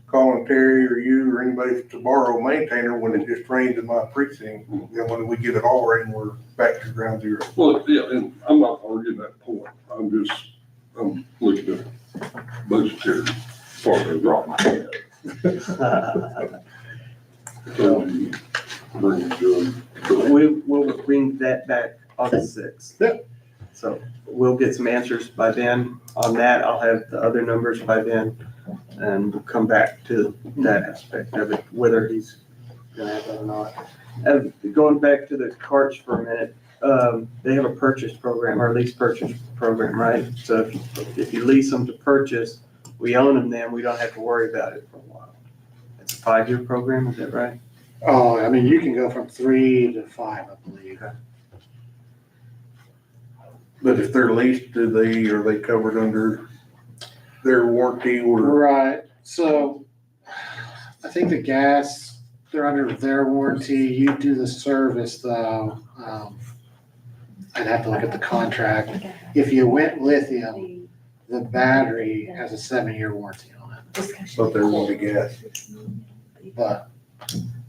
calling Terry or you or anybody to borrow a maintainer when it just rains in my precinct, then when we get it all rain, we're back to ground zero. Well, yeah, and I'm not arguing that point. I'm looking at budgetary part of Drop my head. it. Bring it to We'll bring that back August 6th. Yeah. So we'll get some answers by then on that. I'll have the other numbers by then. And we'll come back to that aspect of it, whether he's gonna have that or not. And going back to the carts for a minute, they have a purchase program or lease purchase program, right? So if you lease them to purchase, we own them then, we don't have to worry about it for a while. It's a 5-year program, is that right? Oh, I mean, you can go from 3 to 5, I believe. But if they're leased, are they covered under their warranty or? Right, so I think the gas, they're under their warranty. You do the service though. I'd have to look at the contract. If you went lithium, the battery has a 7-year warranty on it. But they're wanting gas. But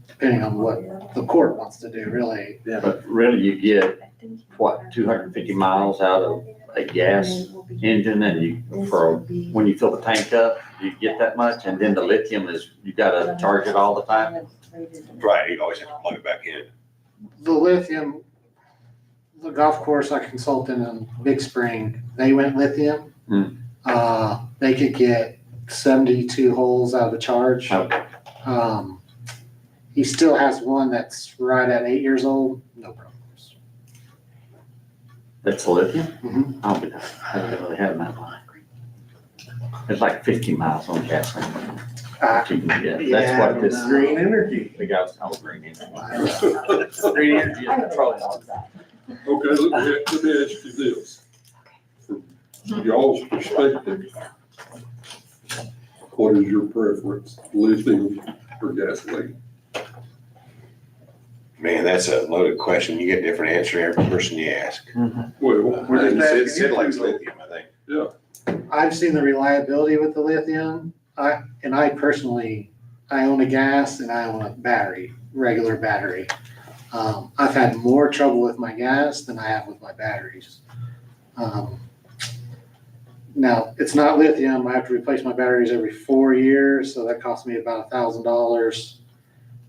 depending on what the court wants to do, really. But really you get, what, 250 miles out of a gas engine and when you fill the tank up, you get that much. And then the lithium is, you gotta charge it all the time. Right, you always have to plug it back in. The lithium, the golf course I consulted in Big Spring, they went lithium. They could get 72 holes out of the charge. Okay. He still has one that's right at 8 years old, no problems. That's lithium? Mhm. I don't really have that line. It's like 50 miles on gasoline. You can get. That's what this. Green energy. The guy's called green energy. Green energy is petroleum. Okay, let me ask you this. For y'all's perspective, what is your preference, lithium or gasoline? Man, that's a loaded question. You get a different answer every person you ask. Well, We're just asking Sid you likes two. lithium, I think. I've seen the reliability with the lithium. I personally, I own a gas and I own a battery, regular battery. I've had more trouble with my gas than I have with my batteries. Now, it's not lithium. I have to replace my batteries every 4 years, so that costs me about $1,000.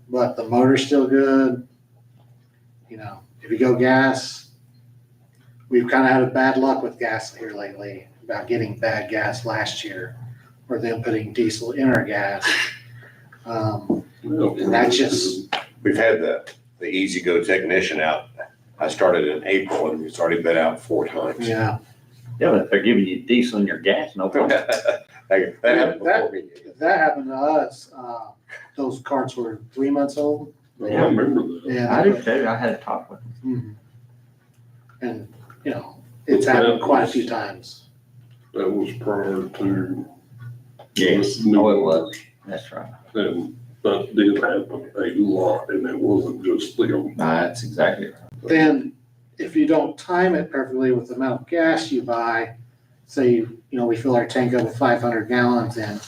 But the motor's still good. You know, if you go gas, we've kind of had a bad luck with gas here lately about getting bad gas last year, or them putting diesel in our gas. And that's just, We've had the Easy Go technician out. I started in April and he's already been out 4 times. yeah. Yeah, but if they're giving you diesel in your gas, no problem. That happened before me. That happened to us. Those carts were 3 months old. I remember that. Yeah. I do too. I had a talk with them. Mhm. And, you know, it's happened quite a few times. That was prior to. Yes. Oh, it was. That's right. And that did happen a lot, and it wasn't just them. That's exactly right. Then if you don't time it perfectly with the amount of gas you buy, say, you know, we fill our tank up with 500 gallons and,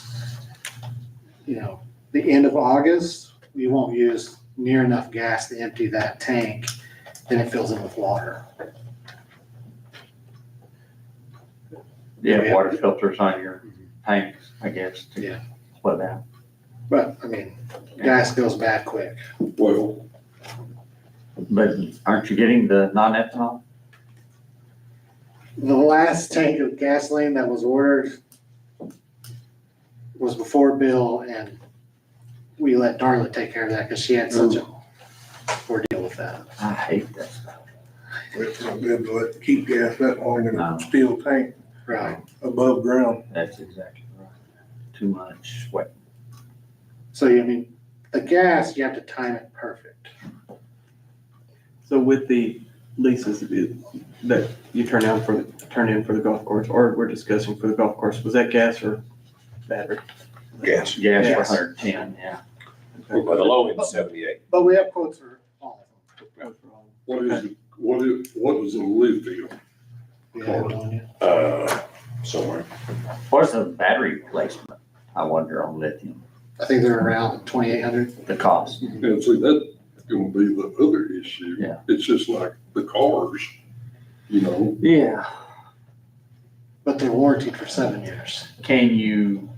you know, the end of August, we won't use near enough gas to empty that tank, then it fills in with water. Yeah, water filters on your tanks, I guess, to Yeah. split out. But, I mean, gas goes bad quick. Well, But aren't you getting the non-ethanol? The last tank of gasoline that was ordered was before Bill, and we let Darla take care of that because she had such a ordeal with that. I hate that stuff. It's not good to keep gas that long in No. a steel tank Right. above ground. That's exactly right. Too much sweat. So, I mean, the gas, you have to time it perfect. So with the leases that you turn in for the golf course, or we're discussing for the golf course, was that gas or battery? Gas. Gas for Yes. 110, yeah. Well, the low end is 78. But we have quotes for all of them. what is it, what is a lithium? We have it on you. Somewhere. What's the battery replacement, I wonder, on lithium, I think they're around 2,800. the cost? And see, that's gonna be the other issue. Yeah. It's just like the cars, you know, Yeah. But they're warranted for 7 years. Can you,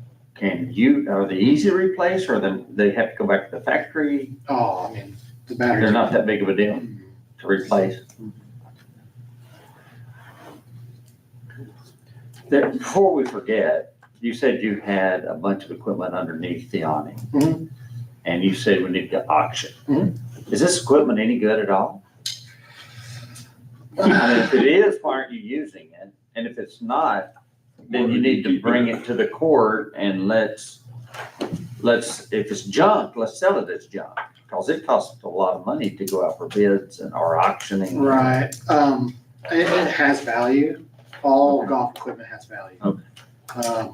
are they easy to replace, or they have to go back to the factory? Oh, I mean, the batteries. They're not that big of a deal to replace. Before we forget, you said you had a bunch of equipment underneath the awning. Mhm. And you said we need to auction. Mhm. Is this equipment any good at all? I mean, if it is, why aren't you using it? And if it's not, then you need to bring it to the court and let's, if it's junk, let's sell it as junk. Because it costs a lot of money to go out for bids and or auctioning. Right. It has value. All golf equipment has value. Okay.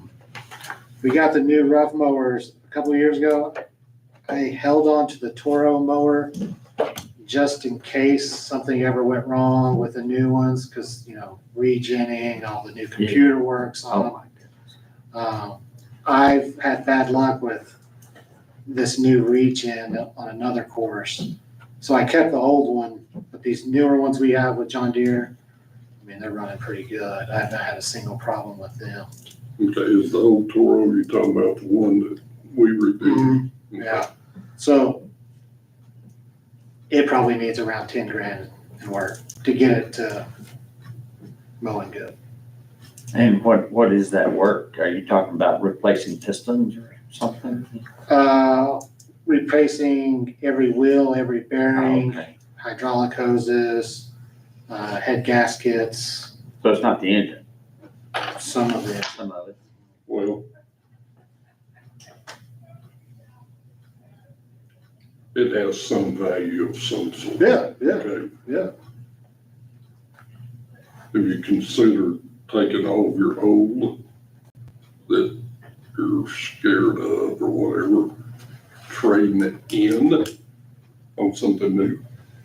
We got the new rough mowers a couple of years ago. I held on to the Toro mower just in case something ever went wrong with the new ones, because, you know, regenning, all the new computer works on Oh them. my goodness. I've had bad luck with this new reach in on another course. So I kept the old one, but these newer ones we have with John Deere, I mean, they're running pretty good. I haven't had a single problem with them. okay, is the old Toro, you're talking about the one that we reviewed? Yeah, so it probably needs around 10 grand in work to get it to mowing good. And what is that work? Are you talking about replacing pistons or something? Replacing every wheel, every bearing, Okay. hydraulic hoses, head gaskets, So it's not the engine, some of it. some of it. Well, it has some value of some sort. Yeah, yeah, Okay, yeah. have you considered taking all of your old that you're scared of or whatever, trading it in on something new.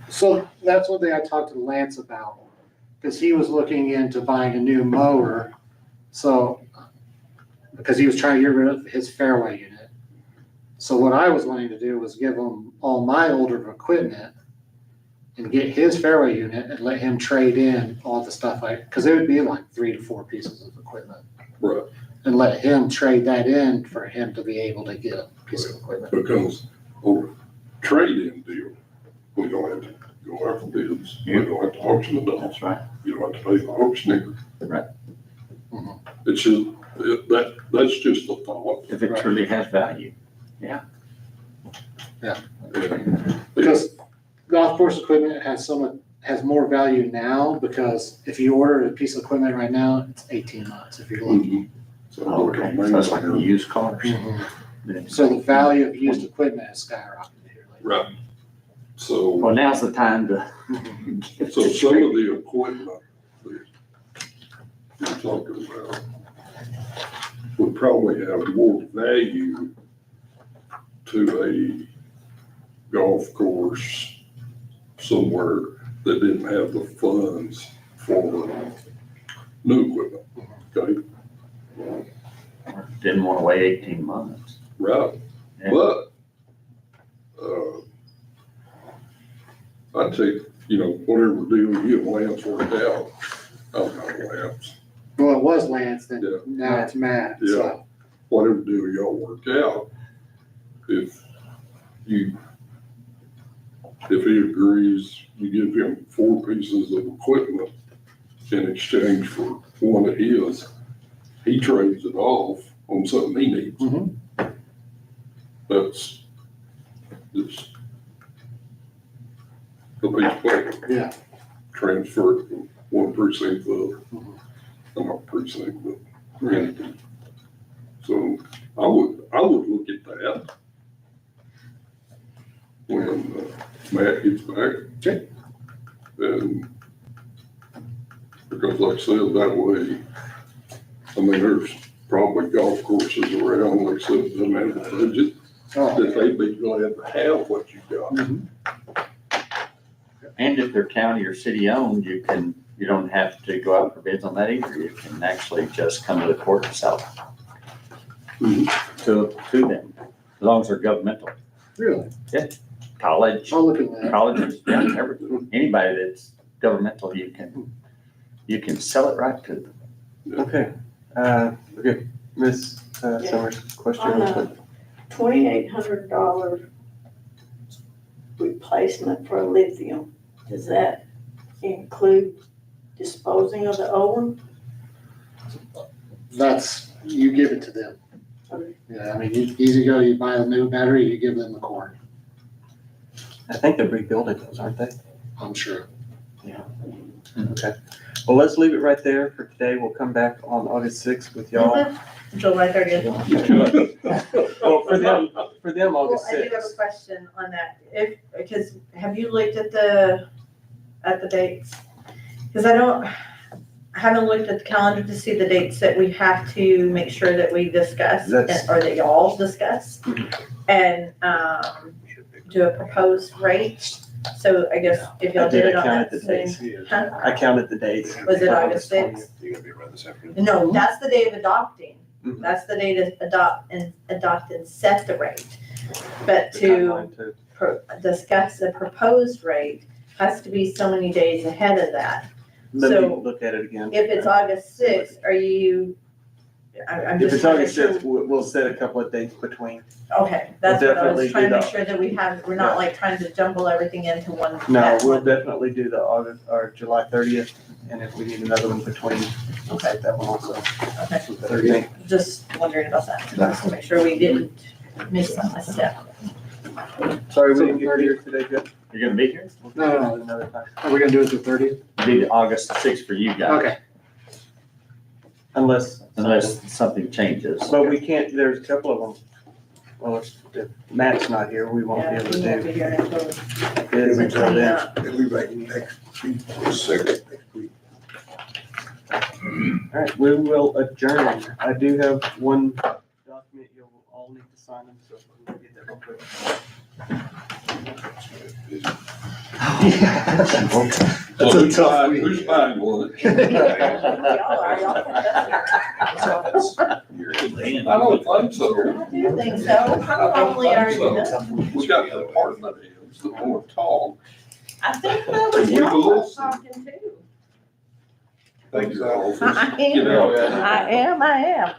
So that's one thing I talked to Lance about, because he was looking into buying a new mower. So, because he was trying to get rid of his fairway unit. So what I was wanting to do was give him all my older equipment and get his fairway unit and let him trade in all the stuff because it would be like 3 to 4 pieces of equipment. Right. And let him trade that in for him to be able to get a piece of equipment. Because on a trade-in deal, we don't have to go out for bids. We don't have to auction it off. That's right. You don't have to pay the auctioneer. Right. Mhm. It's just, that's just a thought. If it truly has value. Because golf course equipment has more value now, because if you order a piece of equipment right now, it's 18 months if you're lucky. So Okay, so it's like used cars. So the value of used equipment has skyrocketed here lately. Right. So, Well, now's the time to. get so to some trade. of the equipment that you're talking about would probably have more value to a golf course somewhere that didn't have the funds for new equipment, okay? Didn't want to wait 18 months. Right, Yeah. but, I'd take, whatever deal you and Lance worked out, I'm not Lance, Well, it was Lance, then Yeah. now it's Matt, so. whatever deal y'all work out, if he agrees, you give him 4 pieces of equipment in exchange for one of his, he trades it off on something he needs. Mhm. It's a piece of paper. Yeah. Transfer it from one precinct to the other. Not precinct, but entity. So I would look at that when Matt gets back. Okay. And because like I said, that way, there's probably golf courses around, like I said, that doesn't have a budget, Oh, that they'd be glad to have what you got. And if they're county or city owned, you don't have to go out for bids on that either. You can actually just come to the court and sell to them, as long as they're governmental. really? College, I'll look at that. colleges, yeah, everything. Anybody that's governmental, you can sell it right to them. Okay, okay, Ms. Summers, question? On a $2,800 replacement for lithium, does that include disposing of the old one? That's, you give it to them. Okay. Yeah, easy go, you buy a new battery, you give them the corn, I think they're rebuilding those, aren't they? I'm sure. Okay. Well, let's leave it right there for today. We'll come back on August 6th with y'all. July 30th. Well, for them, Well, August I do have a 6th. question on that. Because have you looked at the dates? Because I haven't looked at the calendar to see the dates that we have to make sure that we discuss, That's- or that y'all discuss. And, do a proposed rate. So I guess if y'all I did, did it I on counted that the same. dates. Huh? I counted the dates. Was it August 6th? You gonna be around this afternoon? No, that's the day of adopting. Mhm. That's the day to adopt and set the rate. But The to timeline to- discuss the proposed rate has to be so many days ahead of that. Let me So, look at it again. If it's August 6th, are you, I'm If just it's trying to make August sure. 6th, we'll set a couple of dates between. Okay, that's what I definitely was trying to do make that. sure that we're not like trying to jumble everything into one. No, that we'll one. definitely do the August, or July 30th, and if we need another one between, we'll set that one also. Okay. 30th. Just wondering about that, just to make sure we didn't miss a step. Sorry, we didn't get here today, Jeff. You're gonna be here? No. Another time. Are we gonna do it the 30th? It'll be August 6th for you guys. Okay. Unless something changes. But we can't, there's a couple of them. Well, if Matt's not here, we won't be Yeah, able we to won't be here until do bids the until then. 29th. It'll be back next week, next week. All right, we will adjourn. I do have one document you'll all need to sign, so we'll get that real quick. That's a tough week. Who's buying one? Y'all are, y'all. I don't think so. I do think so. Probably already done. We got the apartment heads that want to talk. I think that was We y'all listen. talking too. Thank you all for. I you know, am.